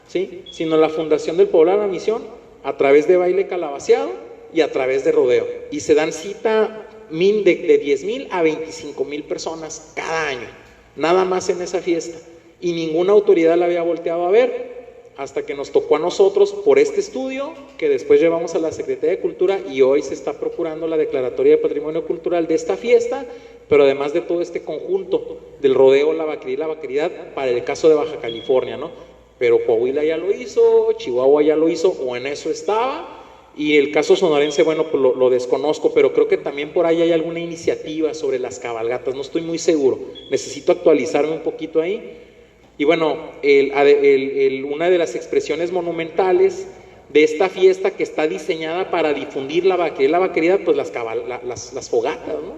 ¿sí? Sino la fundación del poblado de la misión a través de baile calabaceado y a través de rodeo. Y se dan cita de 10,000 a 25,000 personas cada año, nada más en esa fiesta. Y ninguna autoridad la había volteado a ver hasta que nos tocó a nosotros por este estudio, que después llevamos a la Secretaría de Cultura, y hoy se está procurando la declaratoria de Patrimonio Cultural de esta fiesta, pero además de todo este conjunto del rodeo, la vaquería y la vaqueridad, para el caso de Baja California, ¿no? Pero Coahuila ya lo hizo, Chihuahua ya lo hizo, o en eso estaba, y el caso sonorense, bueno, pues lo desconozco, pero creo que también por ahí hay alguna iniciativa sobre las cabalgatas, no estoy muy seguro, necesito actualizarme un poquito ahí. Y bueno, una de las expresiones monumentales de esta fiesta, que está diseñada para difundir la vaquería y la vaqueridad, pues las fogatas, ¿no?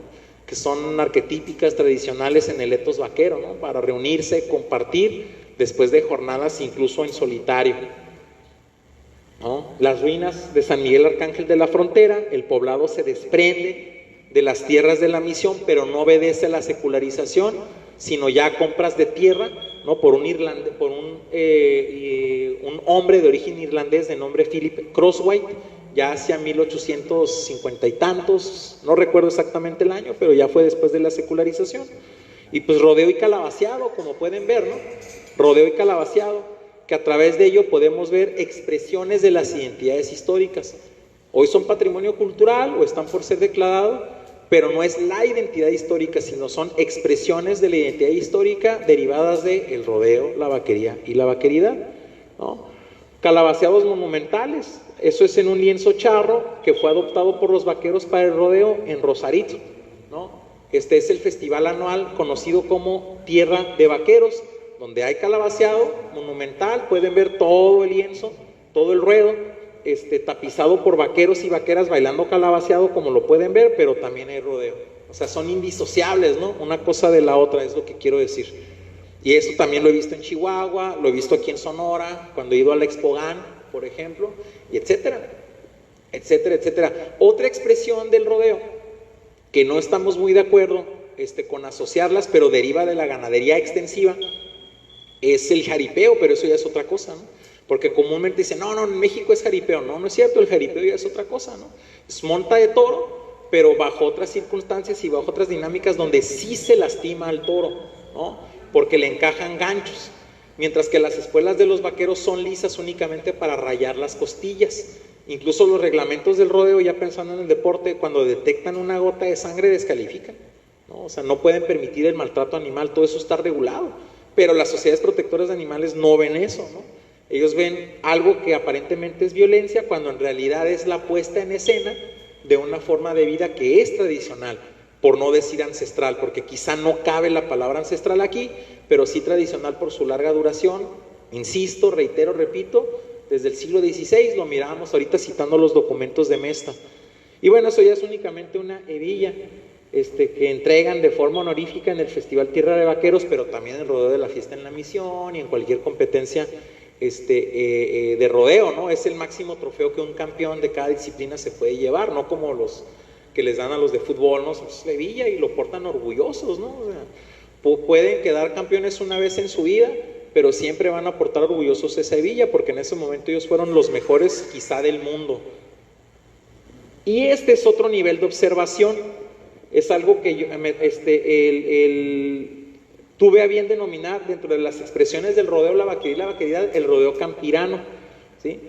Que son arquetípicas, tradicionales en el etos vaquero, ¿no? Para reunirse, compartir, después de jornadas incluso en solitario, ¿no? Las ruinas de San Miguel Arcángel de la Frontera, el poblado se desprende de las tierras de la misión, pero no obedece a la secularización, sino ya a compras de tierra, ¿no? Por un hombre de origen irlandés de nombre Philip Crosthwaite, ya hacia 1850 y tantos, no recuerdo exactamente el año, pero ya fue después de la secularización. Y pues rodeo y calabaceado, como pueden ver, ¿no? Rodeo y calabaceado, que a través de ello podemos ver expresiones de las identidades históricas. Hoy son patrimonio cultural o están por ser declarados, pero no es la identidad histórica, sino son expresiones de la identidad histórica derivadas del rodeo, la vaquería y la vaqueridad, ¿no? Calabaceados monumentales, eso es en un lienzo charro que fue adoptado por los vaqueros para el rodeo en Rosarito, ¿no? Este es el festival anual conocido como Tierra de Vaqueros, donde hay calabaceado monumental, pueden ver todo el lienzo, todo el ruedo, tapizado por vaqueros y vaqueras bailando calabaceado, como lo pueden ver, pero también hay rodeo. O sea, son indisociables, ¿no? Una cosa de la otra, es lo que quiero decir. Y esto también lo he visto en Chihuahua, lo he visto aquí en Sonora, cuando he ido a la Expogan, por ejemplo, y etcétera, etcétera, etcétera. Otra expresión del rodeo, que no estamos muy de acuerdo con asociarlas, pero deriva de la ganadería extensiva, es el jaripeo, pero eso ya es otra cosa, ¿no? Porque comúnmente dicen, no, en México es jaripeo. No, no es cierto, el jaripeo ya es otra cosa, ¿no? Es monta de toro, pero bajo otras circunstancias y bajo otras dinámicas donde sí se lastima al toro, ¿no? Porque le encajan ganchos. Mientras que las espuelas de los vaqueros son lisas únicamente para rayar las costillas. Incluso los reglamentos del rodeo, ya pensando en el deporte, cuando detectan una gota de sangre descalifican, ¿no? O sea, no pueden permitir el maltrato animal, todo eso está regulado. Pero las sociedades protectoras de animales no ven eso, ¿no? Ellos ven algo que aparentemente es violencia, cuando en realidad es la puesta en escena de una forma de vida que es tradicional, por no decir ancestral, porque quizá no cabe la palabra ancestral aquí, pero sí tradicional por su larga duración. Insisto, reitero, repito, desde el siglo XVI, lo mirábamos ahorita citando los documentos de Mesta. Y bueno, eso ya es únicamente una hebilla que entregan de forma honorífica en el Festival Tierra de Vaqueros, pero también en el rodeo de la fiesta en la misión y en cualquier competencia de rodeo, ¿no? Es el máximo trofeo que un campeón de cada disciplina se puede llevar, no como los que les dan a los de fútbol, ¿no? Es la hebilla y lo portan orgullosos, ¿no? O sea, pueden quedar campeones una vez en su vida, pero siempre van a portar orgullosos esa hebilla, porque en ese momento ellos fueron los mejores quizá del mundo. Y este es otro nivel de observación, es algo que yo, tuve a bien denominar dentro de las expresiones del rodeo, la vaquería, el rodeo campirano, ¿sí?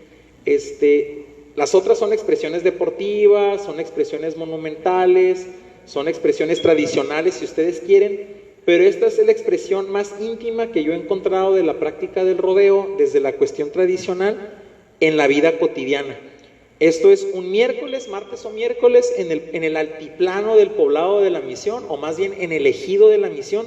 Las otras son expresiones deportivas, son expresiones monumentales, son expresiones tradicionales si ustedes quieren, pero esta es la expresión más íntima que yo he encontrado de la práctica del rodeo desde la cuestión tradicional en la vida cotidiana. Esto es un miércoles, martes o miércoles, en el altiplano del poblado de la Misión, o más bien en el ejido de la Misión,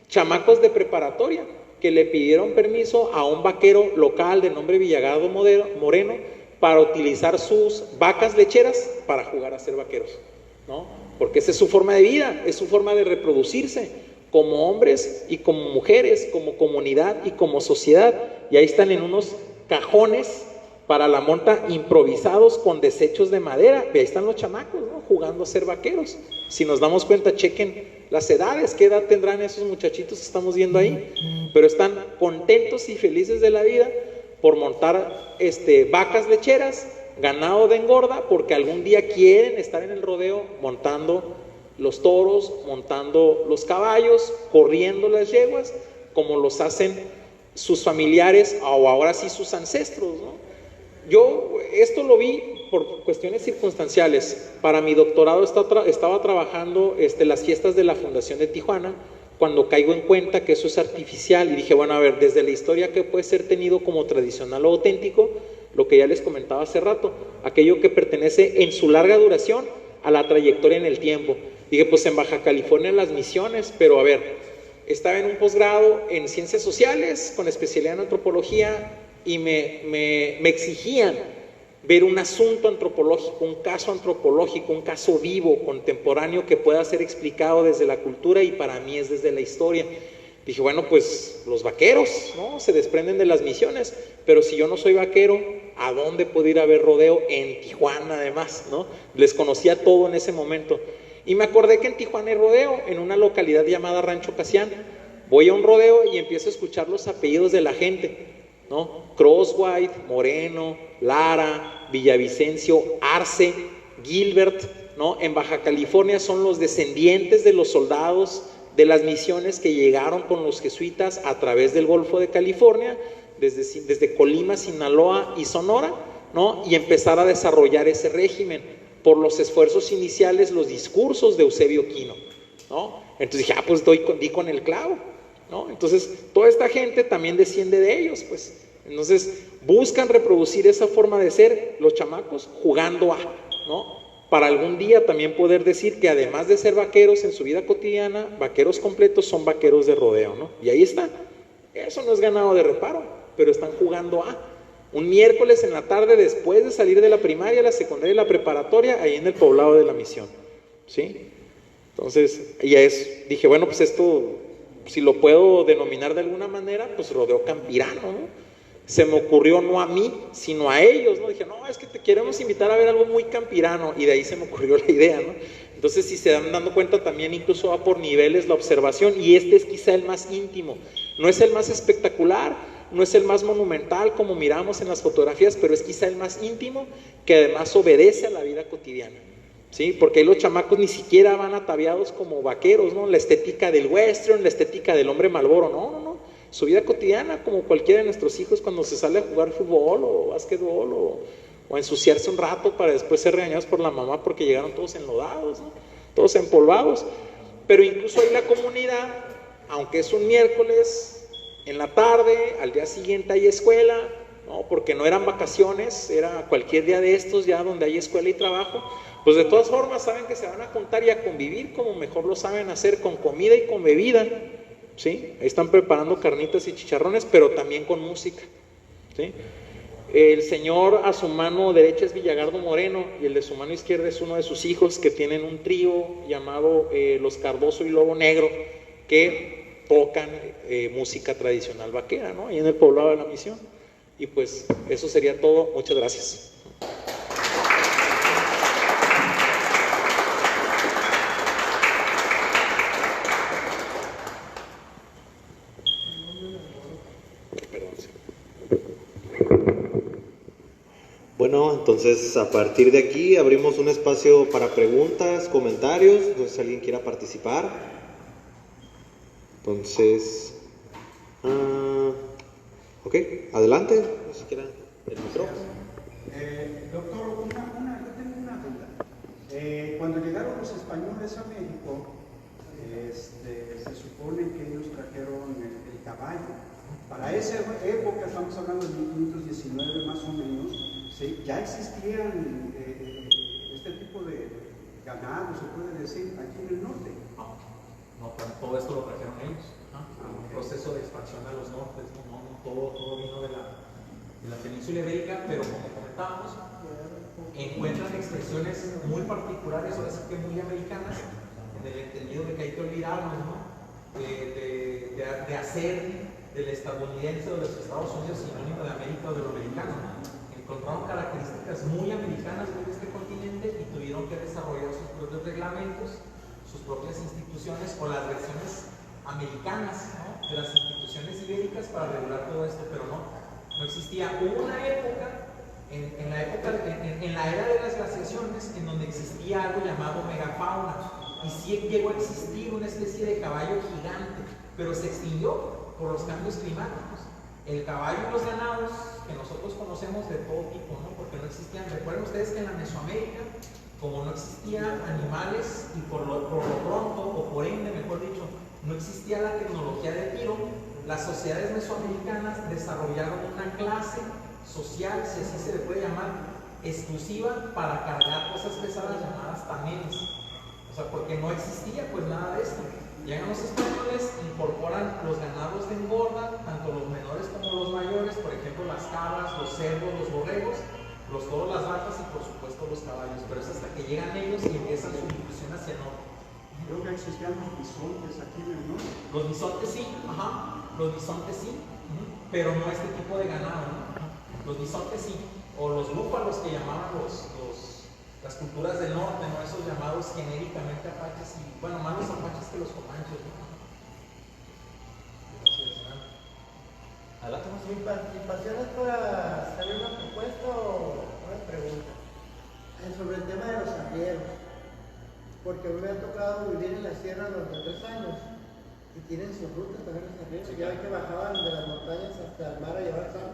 chamacos de preparatoria que le pidieron permiso a un vaquero local de nombre Villagardo Moreno para utilizar sus vacas lecheras para jugar a ser vaqueros, ¿no? Porque esa es su forma de vida, es su forma de reproducirse como hombres y como mujeres, como comunidad y como sociedad. Y ahí están en unos cajones para la monta improvisados con desechos de madera. Y ahí están los chamacos, ¿no? Jugando a ser vaqueros. Si nos damos cuenta, chequen las edades, qué edad tendrán esos muchachitos que estamos viendo ahí, pero están contentos y felices de la vida por montar vacas lecheras, ganado de engorda, porque algún día quieren estar en el rodeo montando los toros, montando los caballos, corriendo las yeguas, como los hacen sus familiares o ahora sí sus ancestros, ¿no? Yo esto lo vi por cuestiones circunstanciales. Para mi doctorado estaba trabajando las fiestas de la Fundación de Tijuana, cuando caigo en cuenta que eso es artificial, y dije, bueno, a ver, desde la historia que puede ser tenido como tradicional o auténtico, lo que ya les comentaba hace rato, aquello que pertenece en su larga duración a la trayectoria en el tiempo. Dije, pues en Baja California las Misiones, pero a ver, estaba en un posgrado en Ciencias Sociales con especialidad en Antropología, y me exigían ver un asunto antropológico, un caso vivo, contemporáneo, que pueda ser explicado desde la cultura, y para mí es desde la historia. Dije, bueno, pues los vaqueros, ¿no? Se desprenden de las Misiones, pero si yo no soy vaquero, ¿a dónde puedo ir a ver rodeo? En Tijuana, además, ¿no? Les conocía todo en ese momento. Y me acordé que en Tijuana hay rodeo, en una localidad llamada Rancho Casián. Voy a un rodeo y empiezo a escuchar los apellidos de la gente, ¿no? Crosswhite, Moreno, Lara, Villavicencio, Arce, Gilbert, ¿no? En Baja California son los descendientes de los soldados de las Misiones que llegaron con los jesuitas a través del Golfo de California, desde Colima, Sinaloa y Sonora, ¿no? Y empezar a desarrollar ese régimen por los esfuerzos iniciales, los discursos de Eusebio Quino, ¿no? Entonces dije, pues di con el clavo, ¿no? Entonces toda esta gente también desciende de ellos, pues. Entonces buscan reproducir esa forma de ser los chamacos jugando a, ¿no? Para algún día también poder decir que además de ser vaqueros en su vida cotidiana, vaqueros completos, son vaqueros de rodeo, ¿no? Y ahí está. Eso no es ganado de reparo, pero están jugando a. Un miércoles en la tarde, después de salir de la primaria, la secundaria y la preparatoria, ahí en el poblado de la Misión, ¿sí? Entonces, dije, bueno, pues esto, si lo puedo denominar de alguna manera, pues rodeo campirano, ¿no? Se me ocurrió no a mí, sino a ellos, ¿no? Dije, no, es que te queremos invitar a ver algo muy campirano, y de ahí se me ocurrió la idea, ¿no? Entonces, si se dan dando cuenta, también incluso va por niveles la observación, y este es quizá el más íntimo. No es el más espectacular, no es el más monumental como miramos en las fotografías, pero es quizá el más íntimo, que además obedece a la vida cotidiana, ¿sí? Porque ahí los chamacos ni siquiera van ataviados como vaqueros, ¿no? La estética del western, la estética del hombre Marlboro, no. Su vida cotidiana, como cualquiera de nuestros hijos cuando se sale a jugar fútbol o básquetbol o ensuciarse un rato para después ser regañados por la mamá porque llegaron todos enlodados, ¿no? Todos empolvados. Pero incluso ahí la comunidad, aunque es un miércoles en la tarde, al día siguiente hay escuela, ¿no? Porque no eran vacaciones, era cualquier día de estos ya donde hay escuela y trabajo, pues de todas formas saben que se van a juntar y a convivir como mejor lo saben hacer, con comida y con bebida, ¿sí? Ahí están preparando carnitas y chicharrones, pero también con música, ¿sí? El señor a su mano derecha es Villagardo Moreno, y el de su mano izquierda es uno de sus hijos, que tienen un trío llamado Los Cardoso y Lobo Negro, que tocan música tradicional vaquera, ¿no? Ahí en el poblado de la Misión. Y pues eso sería todo. Muchas gracias.
Bueno, entonces a partir de aquí abrimos un espacio para preguntas, comentarios, no sé si alguien quiera participar. Entonces, ok, adelante, no sé si quiera el micrófono.
Doctor, yo tengo una duda. Cuando llegaron los españoles a México, se supone que ellos trajeron el caballo. Para esa época, estamos hablando de 1519 más o menos, ¿sí? Ya existían este tipo de ganado, se puede decir, aquí en el norte.
No, todo esto lo trajeron ellos. Un proceso de expansión a los nortes, todo vino de la península ibérica, pero como comentábamos, encuentran expresiones muy particulares, ahora sí que muy americanas, en el entendido de que hay que olvidarnos, ¿no? de hacer del estadounidense o de los Estados Unidos sinónimo de América o de lo americano. Encontraron características muy americanas de este continente y tuvieron que desarrollar sus propios reglamentos, sus propias instituciones o las versiones americanas, ¿no?, de las instituciones ibéricas para regular todo esto, pero no existía. Hubo una época, en la era de las glaciaciones, en donde existía algo llamado megafauna, y sí llegó a existir una especie de caballo gigante, pero se extinguió por los cambios climáticos. El caballo y los ganados que nosotros conocemos de todo tipo, ¿no?, porque no existían. Recuerden ustedes que en la Mesoamérica, como no existían animales y por lo pronto, o por ende, mejor dicho, no existía la tecnología de tiro, las sociedades mesoamericanas desarrollaron una clase social, si así se le puede llamar, exclusiva para cargar cosas pesadas llamadas tamenes. O sea, porque no existía pues nada de esto. Llegan los españoles, incorporan los ganados de engorda, tanto los menores como los mayores, por ejemplo las cabras, los cerdos, los borregos, los toros, las vacas y por supuesto los caballos. Pero es hasta que llegan ellos y empiezan su incursión hacia el norte.
Creo que existían los bisontes aquí en el norte.
Los bisontes sí, los bisontes sí, pero no este tipo de ganado, ¿no? Los bisontes sí, o los búfalos que llamaban las culturas del norte, ¿no?, esos llamados genéricamente apaches, y bueno, más los apaches que los comanches, ¿no? Adelante.
Mi participación es para hacer una propuesta o una pregunta sobre el tema de los arrieros, porque a mí me ha tocado vivir en la sierra durante 3 años y tienen sus rutas también los arrieros. Ya ven que bajaban de las montañas hasta el mar a llevar sal,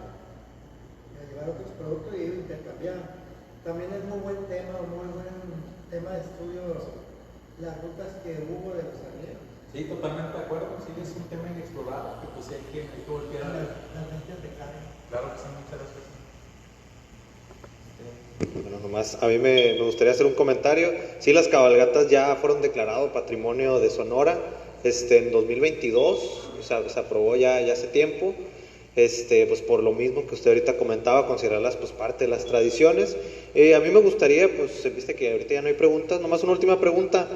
a llevar otros productos y intercambiar. También es muy buen tema, muy buen tema de estudio las rutas que hubo de los arrieros.
Sí, totalmente de acuerdo, sí, es un tema inexplorado, que pues hay que volver a ver.
Las bestias de carne.
Claro que sí, muchas gracias.
Bueno, nomás a mí me gustaría hacer un comentario. Sí, las cabalgatas ya fueron declaradas Patrimonio de Sonora en 2022, o sea, se aprobó ya hace tiempo. Pues por lo mismo que usted ahorita comentaba, considerarlas pues parte de las tradiciones. A mí me gustaría, pues viste que ahorita ya no hay preguntas, nomás una última pregunta.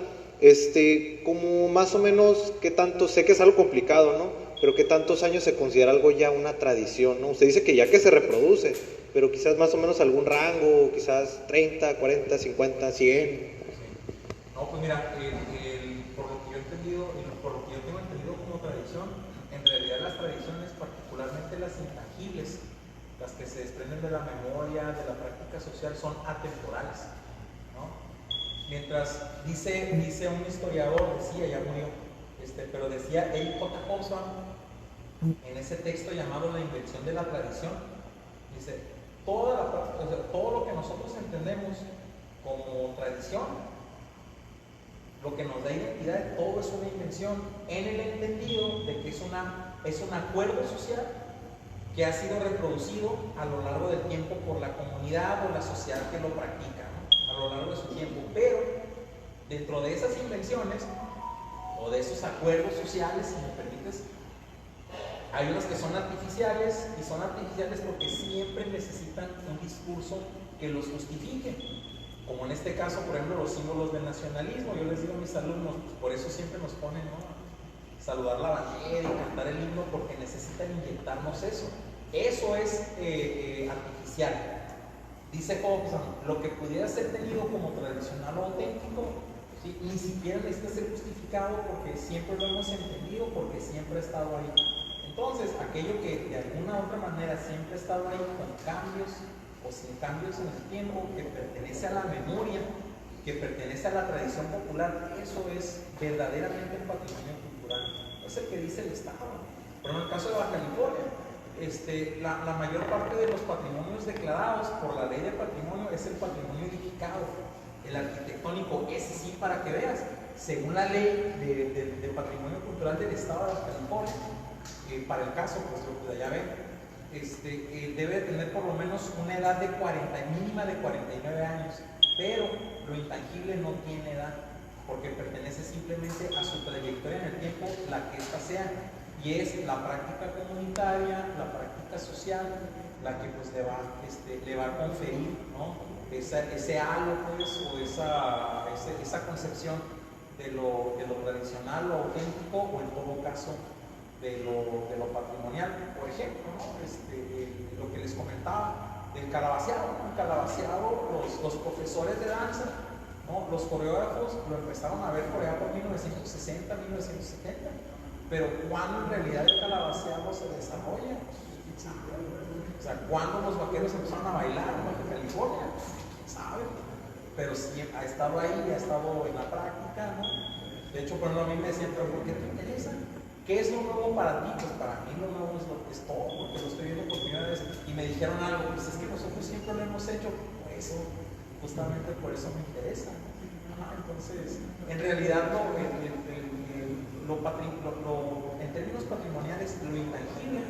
Como más o menos, ¿qué tanto? Sé que es algo complicado, ¿no? Pero ¿qué tantos años se considera algo ya una tradición, ¿no? Usted dice que ya que se reproduce, pero quizás más o menos algún rango, quizás 30, 40, 50, 100.
No, pues mira, por lo que yo he entendido y por lo que yo tengo entendido como tradición, en realidad las tradiciones, particularmente las intangibles, las que se desprenden de la memoria, de la práctica social, son atemporales, ¿no? Mientras dice un historiador, decía, ya murió, pero decía Eric J. Hobsbawm en ese texto llamado La invención de la tradición, dice, todo lo que nosotros entendemos como tradición, lo que nos da identidad, todo es una invención en el entendido de que es un acuerdo social que ha sido reproducido a lo largo del tiempo por la comunidad o la sociedad que lo practica, ¿no?, a lo largo de su tiempo. Pero dentro de esas invenciones o de esos acuerdos sociales, si me permites, hay unas que son artificiales, y son artificiales porque siempre necesitan un discurso que los justifique, como en este caso, por ejemplo, los símbolos del nacionalismo. Yo les digo a mis alumnos, pues por eso siempre nos ponen, ¿no?, saludar la bandera y cantar el himno, porque necesitan inyectarnos eso. Eso es artificial. Dice Hobsbawm, lo que pudiera ser tenido como tradicional o auténtico, ¿sí?, ni siquiera necesita ser justificado porque siempre lo hemos entendido, porque siempre ha estado ahí. Entonces, aquello que de alguna u otra manera siempre ha estado ahí, con cambios o sin cambios en el tiempo, que pertenece a la memoria, que pertenece a la tradición popular. Eso es verdaderamente un patrimonio cultural. Es el que dice el Estado. Pero en el caso de Baja California, la mayor parte de los patrimonios declarados por la ley de patrimonio es el patrimonio edificado, el arquitectónico. Ese sí, para que veas, según la ley de patrimonio cultural del Estado de Baja California, para el caso, pues lo que allá ven, debe tener por lo menos una edad mínima de 49 años, pero lo intangible no tiene edad, porque pertenece simplemente a su trayectoria en el tiempo, la que ésta sea, y es la práctica comunitaria, la práctica social, la que pues le va a conferir, ¿no? ese halo, pues, o esa concepción de lo tradicional, lo auténtico, o en todo caso de lo patrimonial. Por ejemplo, ¿no? Lo que les comentaba del calabaceado, ¿no? El calabaceado, los profesores de danza, ¿no? Los coreógrafos lo empezaron a ver por allá por 1960, 1970, pero ¿cuándo en realidad el calabaceado se desarrolla? O sea, ¿cuándo los vaqueros empezaron a bailar en Baja California? ¿Sabe? Pero sí ha estado ahí, ha estado en la práctica, ¿no? De hecho, por ejemplo, a mí me decían, ¿pero por qué te interesa? ¿Qué es lo nuevo para ti? Pues para mí lo nuevo es lo que es todo, porque lo estoy viendo por primera vez. Y me dijeron algo, pues es que nosotros siempre lo hemos hecho, por eso, justamente por eso me interesa. Entonces, en realidad, en términos patrimoniales, lo intangible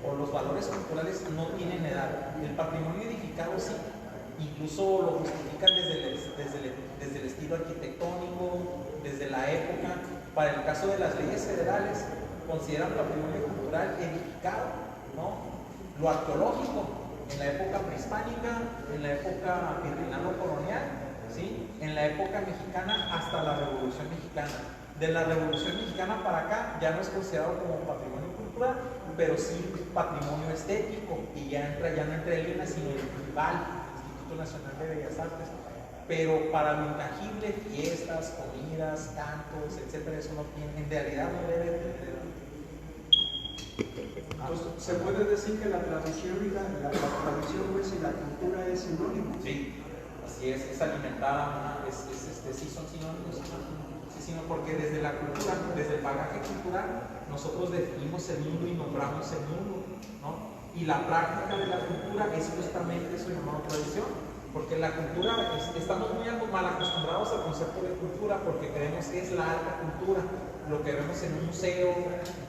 o los valores culturales no tienen edad. El patrimonio edificado sí, incluso lo justifican desde el estilo arquitectónico, desde la época. Para el caso de las leyes federales, consideran patrimonio cultural edificado, ¿no? Lo arqueológico, en la época prehispánica, en la época virreinal-colonial, ¿sí? En la época mexicana hasta la Revolución Mexicana. De la Revolución Mexicana para acá ya no es considerado como patrimonio cultural, pero sí patrimonio estético, y ya no entra el INA, sino el INVAL, Instituto Nacional de Bellas Artes. Pero para lo intangible, fiestas, comidas, cantos, etcétera, eso no tiene, en realidad no debe tener.
Entonces, ¿se puede decir que la tradición y la tradición pues, y la cultura es sinónimo?
Sí, así es alimentada, sí son sinónimos, sí, porque desde la cultura, desde el bagaje cultural, nosotros definimos el mundo y nombramos el mundo, ¿no? Y la práctica de la cultura es justamente eso llamado tradición. Porque la cultura, estamos muy mal acostumbrados al concepto de cultura porque creemos que es la alta cultura, lo que vemos en un museo,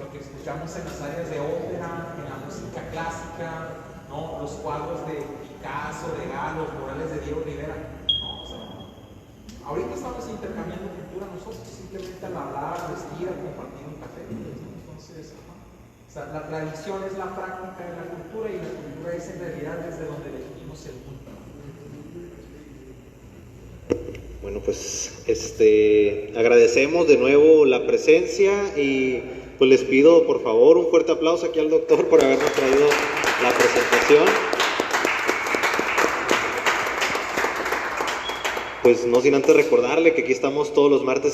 lo que escuchamos en las áreas de ópera, en la música clásica, ¿no? Los cuadros de Picasso, de Galo, los murales de Diego Rivera, ¿no? O sea, ahorita estamos intercambiando cultura nosotros, simplemente al hablar, vestir, al compartir un café. Entonces, o sea, la tradición es la práctica de la cultura, y la cultura es en realidad desde donde definimos el mundo.
Bueno, pues agradecemos de nuevo la presencia y pues les pido por favor un fuerte aplauso aquí al doctor por habernos traído la presentación. Pues no sin antes recordarle que aquí estamos todos los martes